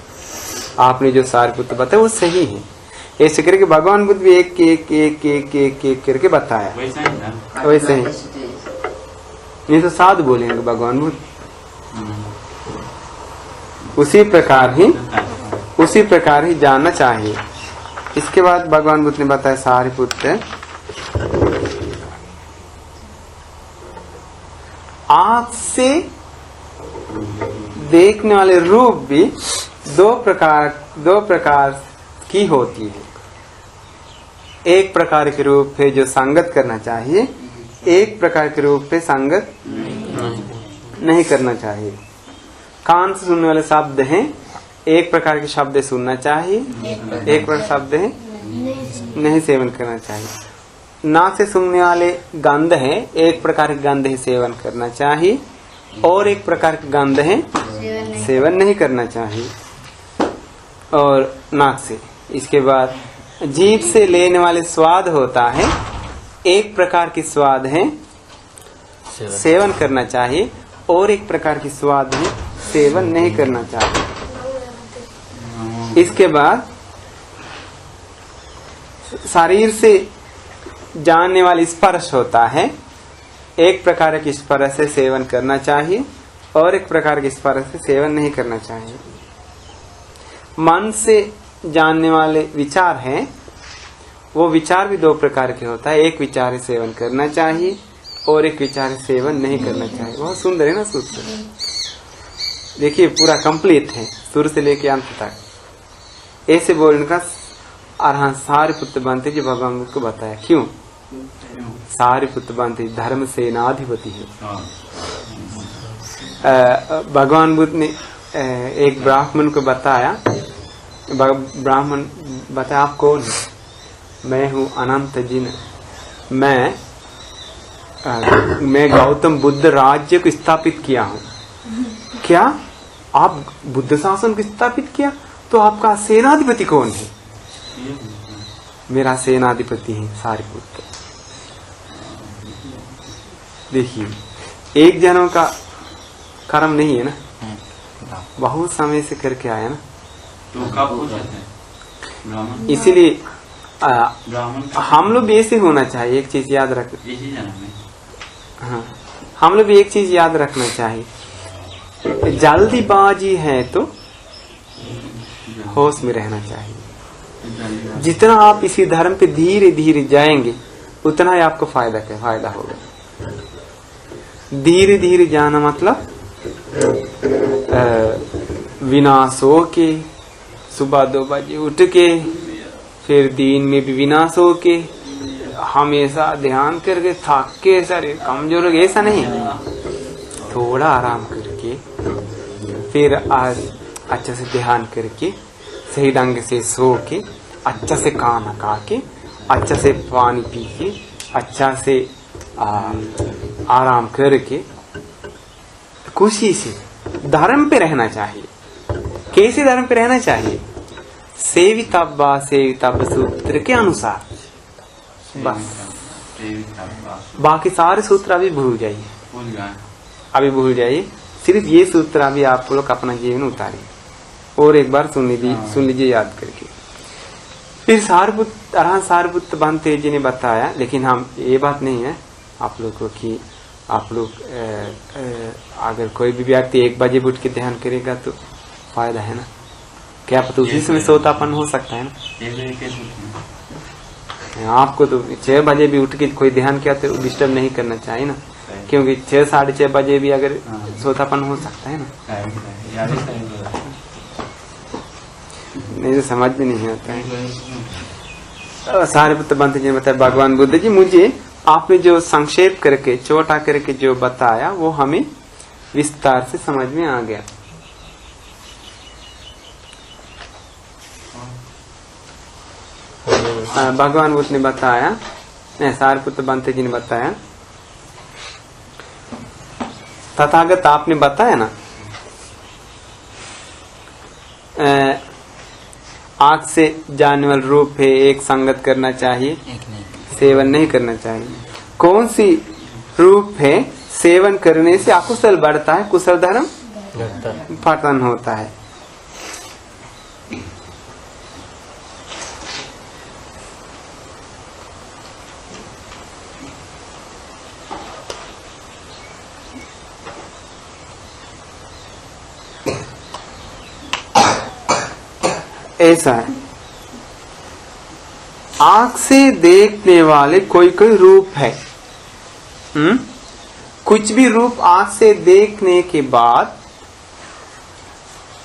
आपने जो सारिपुत्र बताया वो सही है। ऐसे करके भगवान बुद्ध भी एक एक एक एक एक एक करके बताया, वैसे ही। नहीं तो साधु बोलेंगे भगवान बुद्ध। उसी प्रकार ही जानना चाहिए। इसके बाद भगवान बुद्ध ने बताया सारिपुत्र, आँख से देखने वाले रूप भी दो प्रकार की होती है। एक प्रकार के रूप है जो संगत करना चाहिए, एक प्रकार के रूप पे संगत नहीं करना चाहिए। कान से सुनने वाले शब्द हैं, एक प्रकार के शब्द सुनना चाहिए, एक प्रकार शब्द है नहीं सेवन करना चाहिए। नाक से सूंघने वाले गंध है, एक प्रकार के गंध है सेवन करना चाहिए, और एक प्रकार के गंध है सेवन नहीं करना चाहिए। और नाक से, इसके बाद जीभ से लेने वाले स्वाद होता है, एक प्रकार की स्वाद है सेवन करना चाहिए, और एक प्रकार की स्वाद है सेवन नहीं करना चाहिए। इसके बाद शरीर से जानने वाली स्पर्श होता है, एक प्रकार की स्पर्श से सेवन करना चाहिए, और एक प्रकार की स्पर्श से सेवन नहीं करना चाहिए। मन से जानने वाले विचार हैं, वो विचार भी दो प्रकार के होता है, एक विचार से सेवन करना चाहिए और एक विचार से सेवन नहीं करना चाहिए। बहुत सुंदर है ना सूत्र, देखिए पूरा कंप्लीट है शुरू से लेके अंत तक। ऐसे बोलने का अरहंत सारिपुत्र बनते जो भगवान को बताया। क्यों? सारिपुत्र बनते धर्म सेनाधिपति है। भगवान बुद्ध ने एक ब्राह्मण को बताया, ब्राह्मण बताया आप कौन है? मैं हूँ अनंत जिन, मैं गौतम बुद्ध राज्य को स्थापित किया हूँ। क्या आप बुद्ध शासन को स्थापित किया? तो आपका सेनाधिपति कौन है? मेरा सेनाधिपति है सारिपुत्र। देखिए एक जनों का कर्म नहीं है ना, बहुत समय से करके आया ना, तो कब हो जाते हैं? इसीलिए हम लोग भी ऐसे होना चाहिए। एक चीज याद रख, हाँ, हम लोग भी एक चीज याद रखना चाहिए, जल्दीबाजी है तो होश में रहना चाहिए। जितना आप इसी धर्म पे धीरे धीरे जाएंगे उतना ही आपको फायदा होगा। धीरे धीरे जाना मतलब विनाश हो के सुबह 2 बजे उठ के फिर दिन में भी विनाश हो के हमेशा ध्यान करके थक के सारे कमजोर हो गए, ऐसा नहीं। थोड़ा आराम करके फिर आज अच्छा से ध्यान करके सही ढंग से सो के अच्छा से खाना खा के अच्छा से पानी पी के अच्छा से आराम करके खुशी से धर्म पे रहना चाहिए। कैसे धर्म पे रहना चाहिए? सेवितव्य सूत्र के अनुसार। बस बाकी सारे सूत्र अभी भूल जाइए, भूल जाइए। सिर्फ ये सूत्र अभी आप लोग अपना जीवन उतारिए और एक बार सुन लीजिए याद करके। फिर अरहंत सारिपुत्र बनते जी ने बताया, लेकिन हम ये बात नहीं है आप लोग को कि आप लोग अगर कोई भी व्यक्ति 1 बजे उठ के ध्यान करेगा तो फायदा है ना, क्या पता उसी समय सोतापन हो सकता है ना। आपको तो 6 बजे भी उठ के कोई ध्यान किया तो डिस्टर्ब नहीं करना चाहिए ना, क्योंकि 6 साढ़े 6 बजे भी अगर सोतापन हो सकता है ना, नहीं तो समझ में नहीं आता है। सारिपुत्र बनते जी ने बताया, भगवान बुद्ध जी मुझे आपने जो संक्षेप करके छोटा करके जो बताया वो हमें विस्तार से समझ में आ गया। भगवान बुद्ध ने बताया, सारिपुत्र बनते जी ने बताया, तथागत आपने बताया ना, आंख से जानने वाला रूप है, एक संगत करना चाहिए, सेवन नहीं करना चाहिए। कौन सी रूप है सेवन करने से अकुशल बढ़ता है, कुशल धर्म पतन होता है। ऐसा है, आंख से देखने वाले कोई कोई रूप है, कुछ भी रूप आंख से देखने के बाद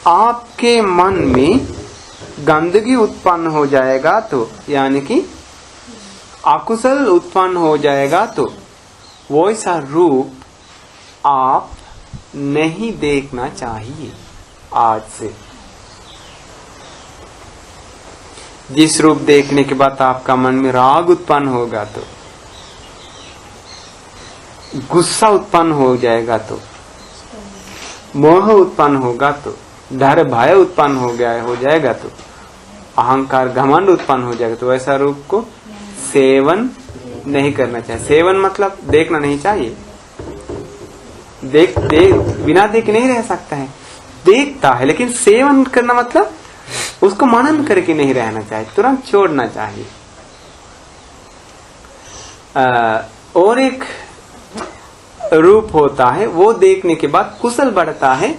आपके मन में गंदगी उत्पन्न हो जाएगा तो, यानी कि अकुशल उत्पन्न हो जाएगा तो वैसा रूप आप नहीं देखना चाहिए आज से। जिस रूप देखने के बाद आपका मन में राग उत्पन्न होगा तो गुस्सा उत्पन्न हो जाएगा तो, मोह उत्पन्न होगा तो, डर भय उत्पन्न हो जाएगा तो, अहंकार घमंड उत्पन्न हो जाएगा तो ऐसा रूप को सेवन नहीं करना चाहिए। सेवन मतलब देखना नहीं चाहिए। देख बिना देख नहीं रह सकता है, देखता है, लेकिन सेवन करना मतलब उसको मनन करके नहीं रहना चाहिए, तुरंत छोड़ना चाहिए। और एक रूप होता है, वो देखने के बाद कुशल बढ़ता है,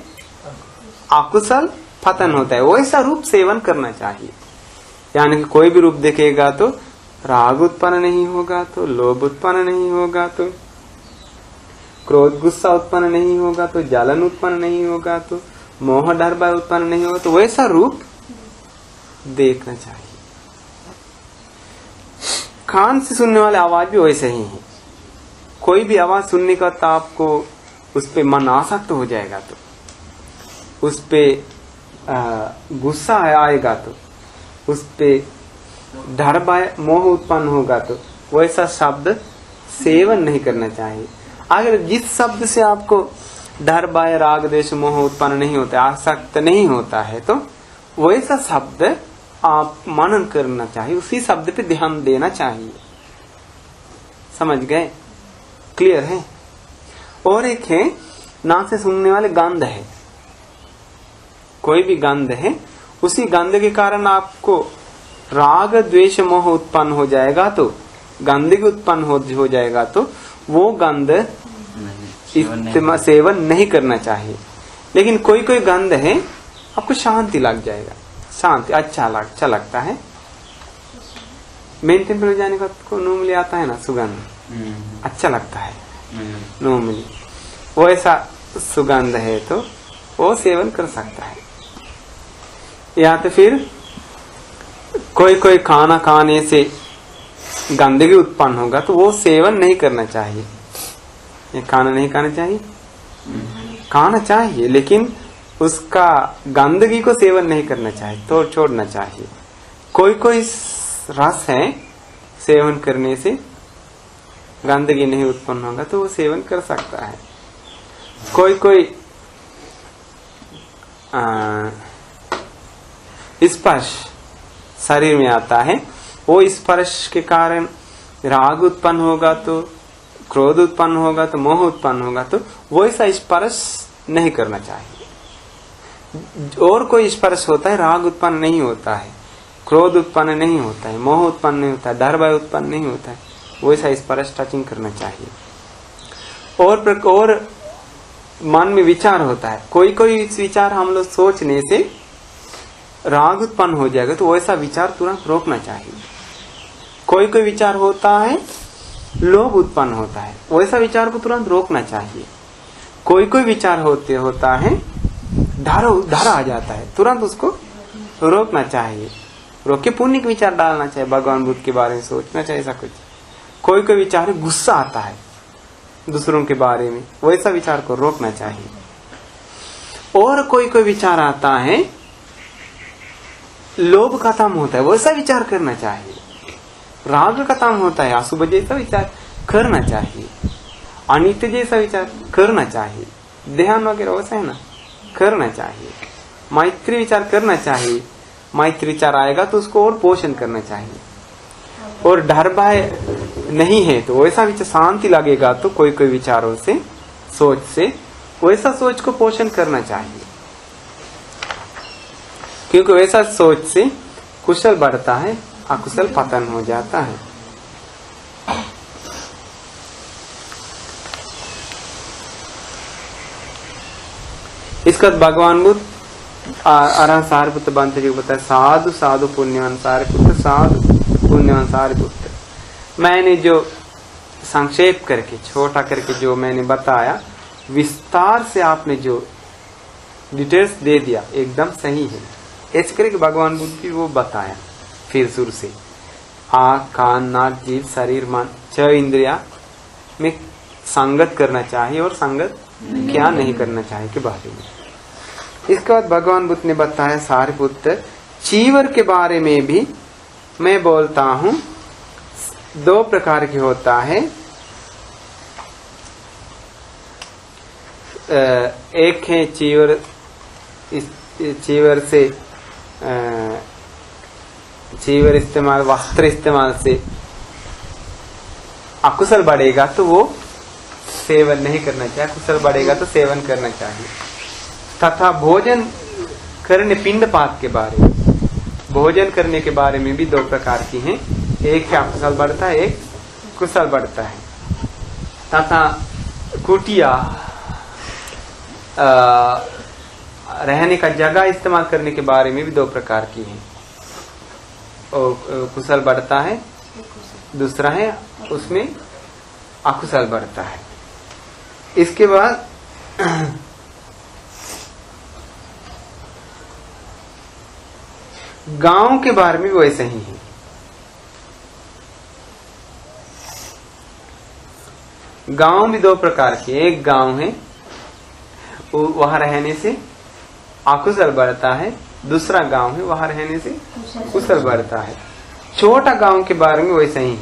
अकुशल पतन होता है, वैसा रूप सेवन करना चाहिए। यानी कि कोई भी रूप देखेगा तो राग उत्पन्न नहीं होगा तो, लोभ उत्पन्न नहीं होगा तो, क्रोध गुस्सा उत्पन्न नहीं होगा तो, जलन उत्पन्न नहीं होगा तो, मोह डर भय उत्पन्न नहीं होगा तो, वैसा रूप देखना चाहिए। कान से सुनने वाले आवाज भी वैसे ही है। कोई भी आवाज सुनने का तो आपको उस पे मन आसक्त हो जाएगा तो, उस पे गुस्सा आएगा तो, उस पे डर भय मोह उत्पन्न होगा तो, वैसा शब्द सेवन नहीं करना चाहिए। अगर जिस शब्द से आपको डर भय राग द्वेष मोह उत्पन्न नहीं होता, आसक्त नहीं होता है, तो वैसा शब्द आप मनन करना चाहिए, उसी शब्द पे ध्यान देना चाहिए। समझ गए? क्लियर है? और एक है नाक से सूंघने वाले गंध है। कोई भी गंध है, उसी गंध के कारण आपको राग द्वेष मोह उत्पन्न हो जाएगा तो, गंदगी उत्पन्न हो जाएगा तो, वो गंध सेवन नहीं करना चाहिए। लेकिन कोई कोई गंध है आपको शांति लग जाएगा, शांति अच्छा लगता है। मेन टेम्पल जाने का को नॉर्मली आता है ना सुगंध, अच्छा लगता है नॉर्मली, वैसा सुगंध है तो वो सेवन कर सकता है। या तो फिर कोई खाना खाने से गंदगी उत्पन्न होगा तो वो सेवन नहीं करना चाहिए। ये खाना नहीं खाना चाहिए, खाना चाहिए, लेकिन उसका गंदगी को सेवन नहीं करना चाहिए, तो छोड़ना चाहिए। कोई रस है, सेवन करने से गंदगी नहीं उत्पन्न होगा तो वो सेवन कर सकता है। कोई स्पर्श शरीर में आता है, वो स्पर्श के कारण राग उत्पन्न होगा तो, क्रोध उत्पन्न होगा तो, मोह उत्पन्न होगा तो, वो ऐसा स्पर्श नहीं करना चाहिए। और कोई स्पर्श होता है, राग उत्पन्न नहीं होता है, क्रोध उत्पन्न नहीं होता है, मोह उत्पन्न नहीं होता है, डर भय उत्पन्न नहीं होता है, वैसा स्पर्श टचिंग करना चाहिए। और मन में विचार होता है, कोई विचार हम लोग सोचने से राग उत्पन्न हो जाएगा तो वैसा विचार तुरंत रोकना चाहिए। कोई विचार होता है, लोभ उत्पन्न होता है, वैसा विचार को तुरंत रोकना चाहिए। कोई विचार होता है, डर आ जाता है, तुरंत उसको रोकना चाहिए, रोक के पुण्य के विचार डालना चाहिए, भगवान बुद्ध के बारे में सोचना चाहिए, ऐसा कुछ। कोई विचार गुस्सा आता है दूसरों के बारे में, वैसा विचार को रोकना चाहिए। और कोई विचार आता है, लोभ खत्म होता है, वैसा विचार करना चाहिए। राग खत्म होता है, अशुभ जैसा विचार करना चाहिए, अनित्य जैसा विचार करना चाहिए, ध्यान वगैरह वैसा है ना, करना चाहिए। मैत्री विचार करना चाहिए, मैत्री विचार आएगा तो उसको और पोषण करना चाहिए। और डर भय नहीं है तो वैसा विचार शांति लगेगा तो कोई विचारों से, सोच से, वैसा सोच को पोषण करना चाहिए, क्योंकि वैसा सोच से कुशल बढ़ता है, अकुशल पतन हो जाता है। इसका भगवान बुद्ध अरहंत सारिपुत्र बंत जी को बताया, साधु साधु पुण्यवान सारिपुत्र, साधु पुण्यवान सारिपुत्र। मैंने जो संक्षेप करके, छोटा करके जो मैंने बताया, विस्तार से आपने जो डिटेल्स दे दिया एकदम सही है। ऐसे करके भगवान बुद्ध भी वो बताया फिर शुरू से, आँख कान नाक जीभ शरीर मन 6 इंद्रिया में संगत करना चाहिए और संगत क्या नहीं करना चाहिए के बारे में। इसके बाद भगवान बुद्ध ने बताया, सारिपुत्र चीवर के बारे में भी मैं बोलता हूँ, 2 प्रकार की होता है, एक है चीवर, इस चीवर से चीवर इस्तेमाल, वस्त्र इस्तेमाल से अकुशल बढ़ेगा तो वो सेवन नहीं करना चाहिए, कुशल बढ़ेगा तो सेवन करना चाहिए। तथा भोजन करने पिंडपात के बारे में, भोजन करने के बारे में भी दो प्रकार की हैं, एक है अकुशल बढ़ता है, एक कुशल बढ़ता है। तथा कुटिया रहने का जगह इस्तेमाल करने के बारे में भी दो प्रकार की हैं, और कुशल बढ़ता है, दूसरा है उसमें अकुशल बढ़ता है। इसके बाद गांव के बारे में भी वैसे ही है। गांव भी दो प्रकार के, एक गांव है वहां रहने से अकुशल बढ़ता है, दूसरा गांव है वहां रहने से कुशल बढ़ता है। छोटा गांव के बारे में वैसे ही है,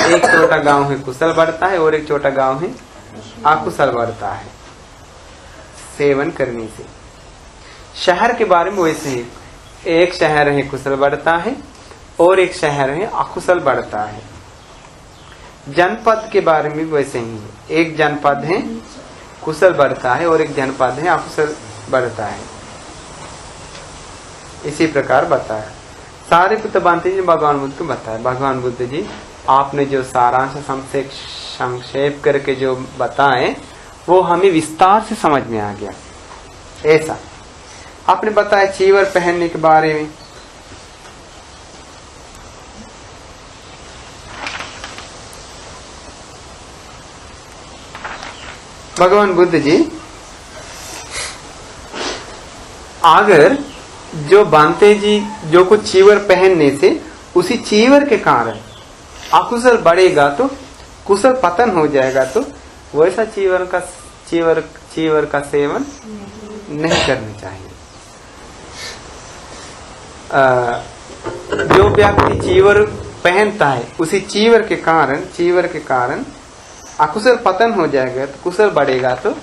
एक छोटा गांव है कुशल बढ़ता है और एक छोटा गांव है अकुशल बढ़ता है सेवन करने से। शहर के बारे में वैसे ही, एक शहर है कुशल बढ़ता है और एक शहर है अकुशल बढ़ता है। जनपद के बारे में वैसे ही है, एक जनपद है कुशल बढ़ता है और एक जनपद है अकुशल बढ़ता है। इसी प्रकार बताया। सारे पुत्र बांते जी भगवान बुद्ध को बताया। भगवान बुद्ध जी आपने जो सारांश संक्षेप करके जो बताए वो हमें विस्तार से समझ में आ गया। ऐसा आपने बताया चीवर पहनने के बारे में, भगवान बुद्ध जी अगर जो बांते जी जो कुछ चीवर पहनने से उसी चीवर के कारण अकुशल बढ़ेगा तो कुशल पतन हो जाएगा, तो वैसा चीवर का सेवन नहीं करना चाहिए। जो व्यक्ति चीवर पहनता है उसी चीवर के कारण अकुशल पतन हो जाएगा तो कुशल बढ़ेगा, तो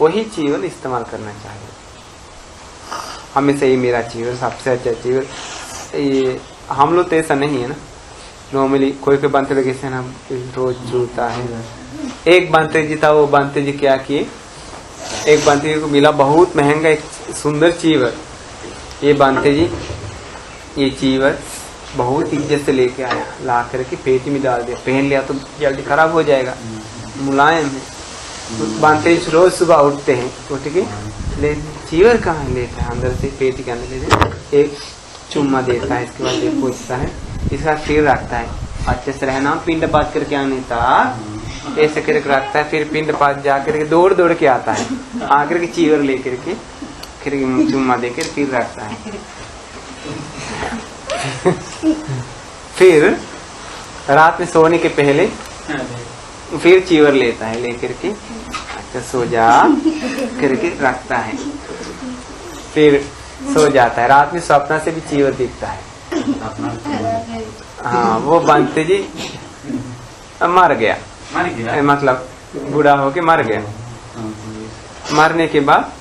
वही चीवर इस्तेमाल करना चाहिए। हमेशा ही मेरा चीवर सबसे अच्छा चीवर, ये हम लोग तो ऐसा नहीं है ना। नॉर्मली कोई बांते लगे से ना रोज जूता है। एक बांते जी था, वो बांते जी क्या किए, एक बांते जी को मिला बहुत महंगा एक सुंदर चीवर। ये बांते जी ये चीवर बहुत इज्जत से लेके आया, ला करके पेटी में डाल दिया, पहन लिया तो जल्दी खराब हो जाएगा, मुलायम है। तो बांते जी रोज सुबह उठते हैं, उठ के ले चीवर कहाँ लेते हैं, अंदर से पेटी के अंदर लेते, एक चुम्मा देता है, इसके बाद पूछता है, इसका फिर रखता है, अच्छे से रहना, पिंड पात करके आने तक ऐसे करके रखता है। फिर पिंड पात जाकर के दौड़ दौड़ के आता है, आकर के चीवर लेकर के फिर चुम्मा देकर फिर रखता है। फिर रात में सोने के पहले फिर चीवर लेता है, लेकर के अच्छा सो जा करके रखता है, फिर सो जाता है। रात में सपना से भी चीवर दिखता है। हाँ, वो बांते जी मर गया, मतलब बूढ़ा होके मर गया। मरने के बाद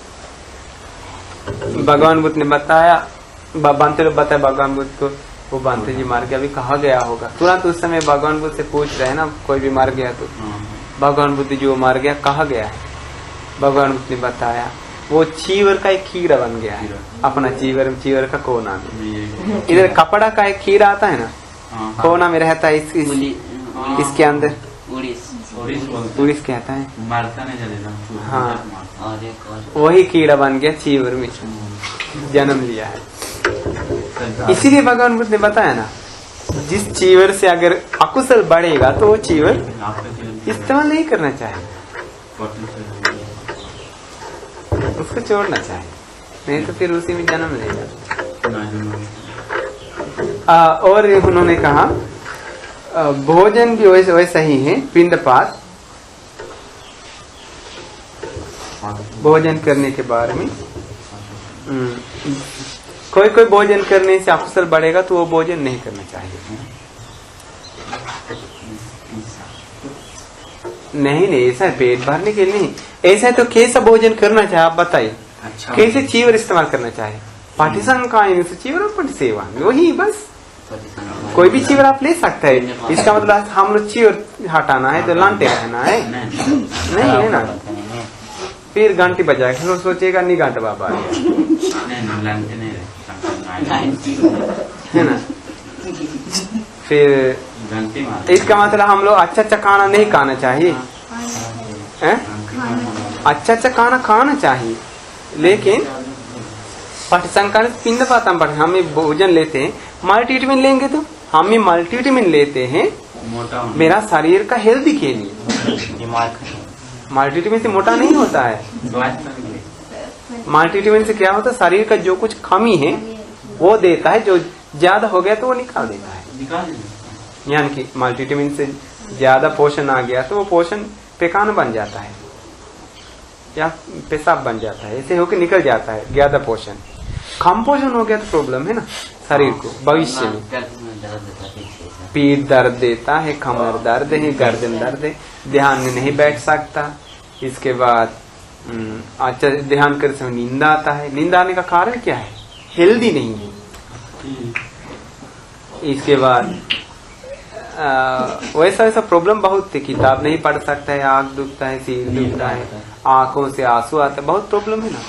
भगवान बुद्ध ने बताया, बांते लोग बताया भगवान बुद्ध को, वो बांते जी मार गया, अभी कहाँ गया होगा। तुरंत उस समय भगवान बुद्ध से पूछ रहे हैं ना, कोई भी मार गया तो भगवान बुद्ध जो मार गया कहाँ गया है। भगवान बुद्ध ने बताया वो चीवर का एक खीरा बन गया है, अपना चीवर का कोना में। इधर कपड़ा का एक खीरा आता है ना, कोना में रहता है, इसके अंदर उड़ीस कहता है, हाँ, वही कीड़ा बन गया चीवर में जन्म लिया है। इसीलिए भगवान बुद्ध ने बताया ना, जिस चीवर से अगर अकुशल बढ़ेगा तो वो चीवर इस्तेमाल नहीं करना चाहिए, उसको छोड़ना चाहिए, नहीं तो फिर उसी में जन्म लेगा। और उन्होंने कहा भोजन भी वैसा ही है, पिंडपात भोजन करने के बारे में। कोई भोजन करने से अकुशल बढ़ेगा तो वो भोजन नहीं करना चाहिए। नहीं ऐसा पेट भरने के लिए नहीं, ऐसा तो कैसा भोजन करना चाहिए आप बताइए? अच्छा कैसे चीवर इस्तेमाल करना चाहिए? पाठिसंकायन से चीवर और पठिसेवा वही बस। कोई भी चीवर आप ले सकते हैं। इसका मतलब हम लोग चीवर हटाना है तो लांटे रहना है नहीं है ना। फिर घंटी बजाएगा फिर सोचेगा नहीं घंटा बाबा है ना। फिर इसका मतलब हम लोग अच्छा अच्छा खाना नहीं खाना चाहिए, अच्छा अच्छा खाना खाना चाहिए, लेकिन पठसंकार पिंड पाता पढ़ हम भोजन लेते हैं, मल्टीविटामिन लेंगे तो हम भी मल्टीविटामिन लेते हैं मेरा शरीर का हेल्दी के लिए। मल्टीविटामिन से मोटा नहीं होता है। मल्टीविटामिन से क्या होता है, शरीर का जो कुछ कमी है वो देता है, जो ज्यादा हो गया तो वो निकाल देता है। यानी कि मल्टीविटामिन से ज्यादा पोषण आ गया तो वो पोषण पैखाना बन जाता है या पेशाब बन जाता है, ऐसे होकर निकल जाता है ज्यादा पोषण। कम पोषण हो गया तो प्रॉब्लम है ना शरीर को भविष्य में। पीठ दर्द देता है, कमर दर्द है, गर्दन दर्द है, ध्यान में नहीं बैठ सकता। इसके बाद अच्छा ध्यान करते समय नींद आता है। नींद आने का कारण क्या है, हेल्दी नहीं है। इसके बाद वैसा वैसा प्रॉब्लम बहुत थी, किताब नहीं पढ़ सकता है, आँख दुखता है, सिर दुखता है, आंखों से आंसू आता है, बहुत प्रॉब्लम है ना।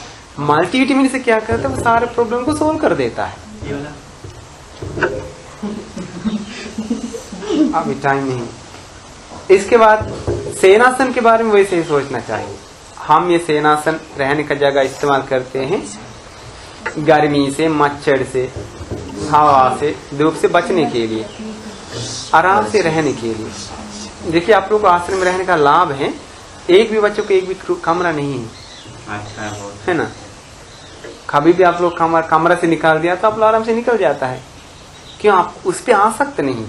मल्टीविटामिन से क्या करता है, वो सारे प्रॉब्लम को सोल्व कर देता है। अभी टाइम नहीं। इसके बाद सेनासन के बारे में वैसे ही सोचना चाहिए। हम ये सेनासन रहने का जगह इस्तेमाल करते हैं गर्मी से, मच्छर से, हवा से, धूप से बचने के लिए, आराम से रहने के लिए। देखिए आप लोग को आश्रम में रहने का लाभ है, एक भी बच्चों को एक भी कमरा नहीं है, है ना। कभी भी आप लोग कमरा से निकाल दिया तो आप लोग आराम से निकल जाता है, क्यों आप उस पे आसक्त नहीं।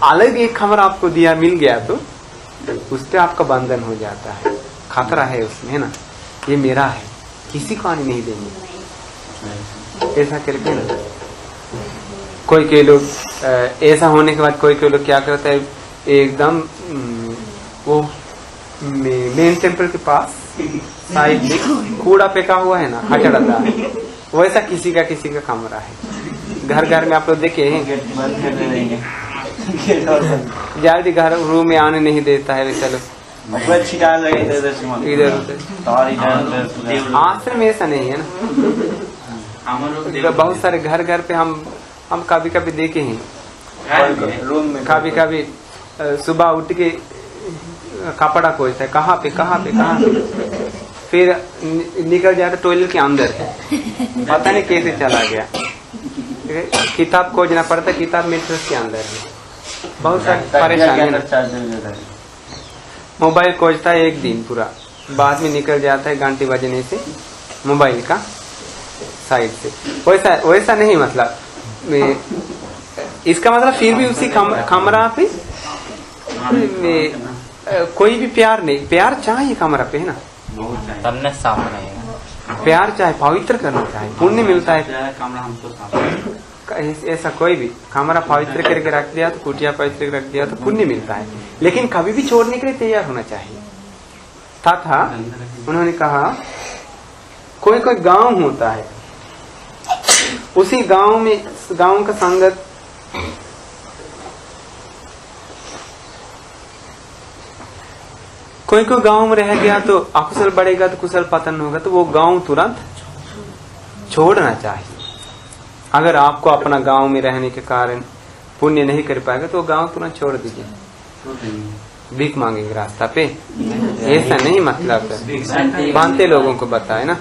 अलग एक कमरा आपको दिया मिल गया तो उस पे आपका बंधन हो जाता है, खतरा है उसमें, है ना। ये मेरा है, किसी को आने नहीं देंगे, ऐसा करके ना। कोई लोग ऐसा होने के बाद कोई लोग क्या करता है, एकदम वो मेन टेम्पल के पास साइड में कूड़ा फेंका हुआ है ना, कचड़ा है, वैसा किसी का कमरा है। घर घर में आप लोग देखे हैं, जल्दी घर रूम में आने नहीं देता है। चलो इधर उधर। आश्रम ऐसा नहीं है ना। बहुत सारे घर घर पे हम कभी कभी देखे हैं, रूम में कभी कभी सुबह उठ के कपड़ा खोजता है, कहाँ पे फिर निकल जाता टॉयलेट के अंदर, पता नहीं कैसे चला गया। किताब खोजना पड़ता, किताब मेट्रेस के अंदर है, बहुत सारी परेशानी। मोबाइल खोजता है एक दिन पूरा, बाद में निकल जाता है घंटी बजने से मोबाइल का साइड से। वैसा नहीं, मतलब इसका मतलब फिर भी उसी कमरा पे कोई भी प्यार नहीं, प्यार चाहिए कमरा पे, है ना। साफ रहेगा, प्यार चाहे, पवित्र करना चाहिए, पुण्य मिलता है। ऐसा कोई भी कमरा पवित्र करके रख दिया तो, कुटिया पवित्र करके रख दिया तो पुण्य मिलता है, लेकिन कभी भी छोड़ने के लिए तैयार होना चाहिए। तथा उन्होंने कहा कोई गांव होता है, उसी गांव में गांव का संगत कोई गांव में रह गया तो अकुशल बढ़ेगा तो कुशल पतन होगा, तो वो गांव तुरंत छोड़ना चाहिए। अगर आपको अपना गांव में रहने के कारण पुण्य नहीं कर पाएगा तो गांव तुरंत छोड़ दीजिए, भीख मांगेंगे रास्ता पे, ऐसा नहीं मतलब बांधते लोगों को बताए ना।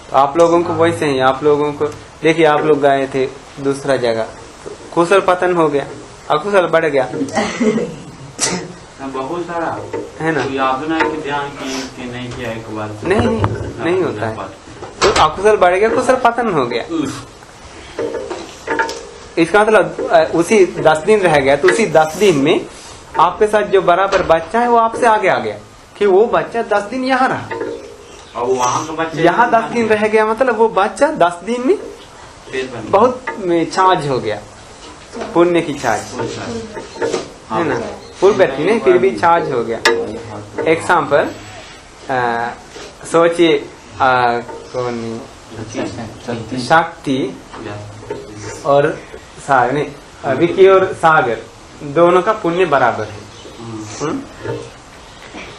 तो आप लोगों को वैसे ही, आप लोगों को देखिए, आप लोग गए थे दूसरा जगह, तो कुशल पतन हो गया, अकुशल बढ़ गया, बहुत सारा है ना। तो ध्यान की नहीं किया एक बार, नहीं होता है, तो अकुशल बढ़ गया, कुशल पतन हो गया। इसका मतलब उसी 10 दिन रह गया, तो उसी 10 दिन में आपके साथ जो बराबर बच्चा है वो आपसे आगे आ गया, कि वो बच्चा 10 दिन यहाँ रहा और वहाँ का बच्चा यहाँ 10 दिन रह गया, मतलब वो बच्चा 10 दिन में बहुत छाछ हो गया, पुण्य की छाछ, है ना। फुल बैटरी नहीं, फिर भी चार्ज हो गया। एग्जाम्पल सोचिए कौन शक्ति और सागर नहीं, विकी और सागर दोनों का पुण्य बराबर है।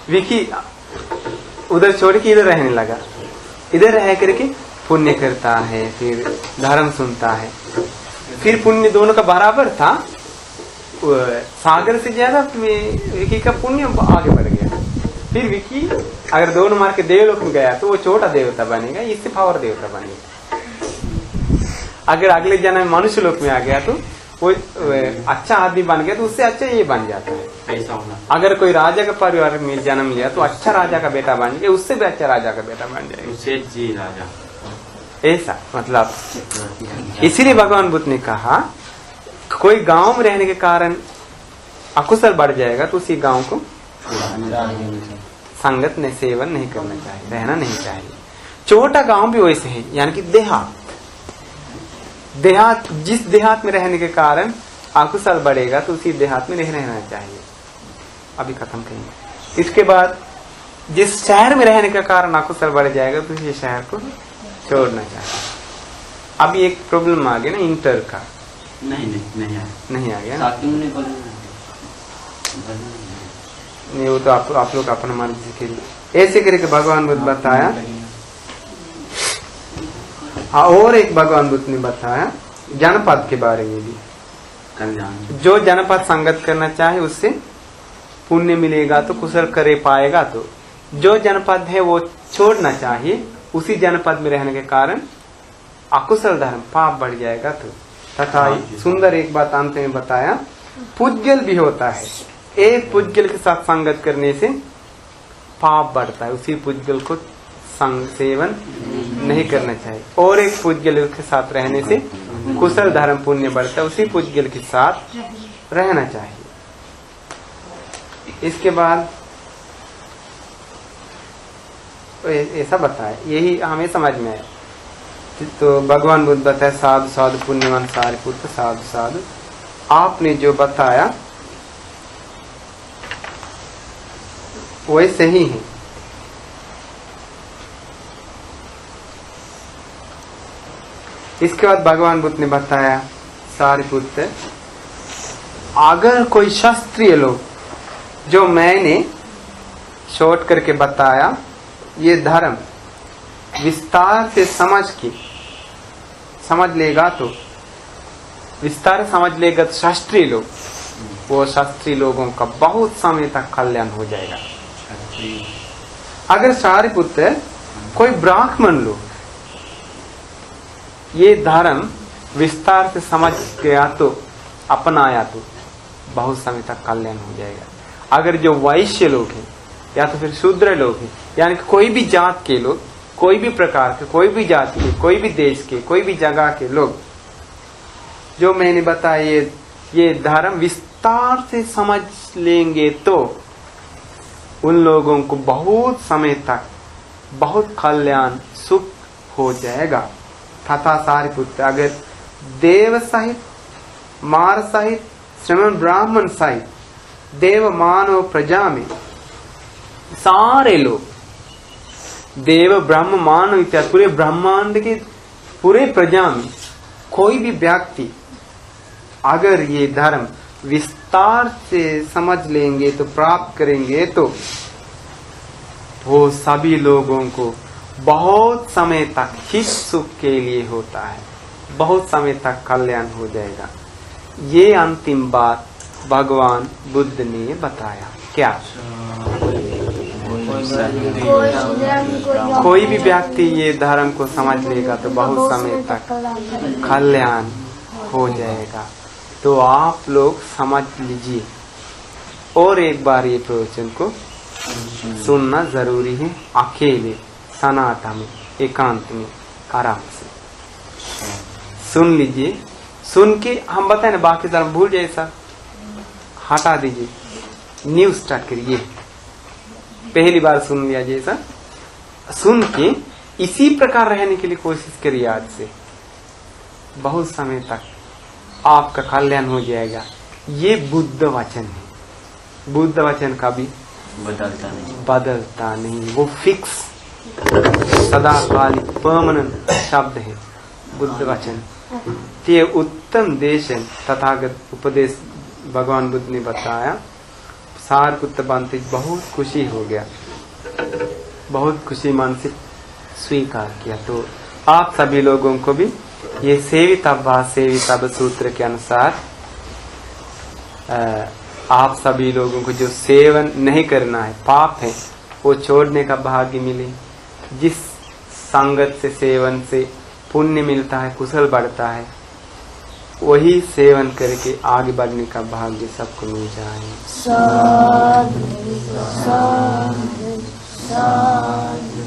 विकी उधर छोड़ के इधर रहने लगा, इधर रह करके पुण्य करता है, फिर धर्म सुनता है, फिर पुण्य दोनों का बराबर था। सागर से ज्यादा विकी का पुण्य आगे बढ़ गया। फिर विकी अगर दोनों मार के देवलोक में गया तो वो छोटा देवता बनेगा, इससे पावर देवता बनेगा। अगर अगले जन्म में मनुष्य लोक में आ गया तो वो अच्छा आदमी बन गया तो उससे अच्छा ये बन जाता है। ऐसा होना। अगर कोई राजा का परिवार में जन्म लिया तो अच्छा राजा का बेटा बन गया, उससे भी अच्छा राजा का बेटा बन जाएगा। उससे जी राजा ऐसा मतलब, इसीलिए भगवान बुद्ध ने कहा कोई गांव में रहने के कारण अकुशल बढ़ जाएगा तो उसी गांव को संगत ने सेवन नहीं करना चाहिए, रहना नहीं चाहिए। छोटा गांव भी वैसे है, यानी कि देहात, जिस देहात में रहने के कारण अकुशल बढ़ेगा तो उसी देहात में नहीं रहना चाहिए। अभी खत्म करेंगे। इसके बाद जिस शहर में रहने के कारण अकुशल बढ़ जाएगा तो उसी शहर को छोड़ना चाहिए। अभी एक प्रॉब्लम आ गया ना इंटर का, नहीं आ गया ना, नहीं वो तो आप लोग अपना मर्जी के लिए ऐसे करके भगवान बुद्ध बताया। और एक भगवान बुद्ध ने बताया जनपद के बारे में भी, जो जनपद संगत करना चाहे उससे पुण्य मिलेगा तो कुशल करे पाएगा, तो जो जनपद है वो छोड़ना चाहिए, उसी जनपद में रहने के कारण अकुशल धर्म पाप बढ़ जाएगा। तो तथा सुंदर एक बात अंत में बताया, पूज्यल भी होता है। एक पूज्यल के साथ संगत करने से पाप बढ़ता है, उसी पूज्यल को संग सेवन नहीं करना चाहिए। और एक पूज्यल के साथ रहने से कुशल धर्म पुण्य बढ़ता है, उसी पूज्यल के साथ रहना चाहिए। इसके बाद ऐसा बताया, यही हमें समझ में आया। तो भगवान बुद्ध बताया साधु साधु पुण्यवान सारिपुत्र साधु साधु। आपने जो बताया वैसे ही है। इसके बाद भगवान बुद्ध ने बताया सारिपुत्र, अगर कोई शास्त्रीय लोग जो मैंने शॉर्ट करके बताया ये धर्म विस्तार से समझ लेगा तो विस्तार समझ लेगा तो शास्त्रीय लोग, वो शास्त्रीय लोगों का बहुत समय तक कल्याण हो जाएगा। अगर सारिपुत्र कोई ब्राह्मण लोग ये धर्म विस्तार से समझ गया तो अपनाया तो बहुत समय तक कल्याण हो जाएगा। अगर जो वैश्य लोग हैं या तो फिर शूद्र लोग हैं, यानी कि कोई भी जात के लोग, कोई भी प्रकार के, कोई भी जाति के, कोई भी देश के, कोई भी जगह के लोग, जो मैंने बताया ये धर्म विस्तार से समझ लेंगे तो उन लोगों को बहुत समय तक बहुत कल्याण सुख हो जाएगा। तथा सारिपुत्र, अगर देव सहित मार सहित श्रमण ब्राह्मण सहित देव मानव प्रजा में सारे लोग, देव ब्रह्म मानव इत्यादि पूरे ब्रह्मांड के पूरे प्रजा में कोई भी व्यक्ति अगर ये धर्म विस्तार से समझ लेंगे तो प्राप्त करेंगे तो वो सभी लोगों को बहुत समय तक हित सुख के लिए होता है, बहुत समय तक कल्याण हो जाएगा। ये अंतिम बात भगवान बुद्ध ने बताया। क्या कोई भी व्यक्ति ये धर्म को समझ लेगा तो बहुत समय तक कल्याण हो जाएगा। तो आप लोग समझ लीजिए और एक बार ये प्रवचन को सुनना जरूरी है, अकेले सन्नाटा में एकांत में आराम से सुन लीजिए। सुन के हम बताए ना, बाकी धर्म भूल जाए सर, हटा दीजिए, न्यू स्टार्ट करिए। पहली बार सुन लिया जैसा सुन के इसी प्रकार रहने के लिए कोशिश करिए। आज से बहुत समय तक आपका कल्याण हो जाएगा। ये बुद्ध वचन है, बुद्ध वचन कभी बदलता नहीं, वो फिक्स सदाकालिक परमानेंट शब्द है बुद्ध वचन। ये उत्तम देश है। तथागत उपदेश भगवान बुद्ध ने बताया, सारकुत्त बनते बहुत खुशी हो गया, बहुत खुशी मन से स्वीकार किया। तो आप सभी लोगों को भी ये सेवितव्वा सेवितव्य सूत्र के अनुसार आप सभी लोगों को जो सेवन नहीं करना है, पाप है, वो छोड़ने का भाग्य मिले। जिस संगत से सेवन से पुण्य मिलता है, कुशल बढ़ता है, वही सेवन करके आगे बढ़ने का भाग्य सबको मिल जाए। साधु साधु साधु।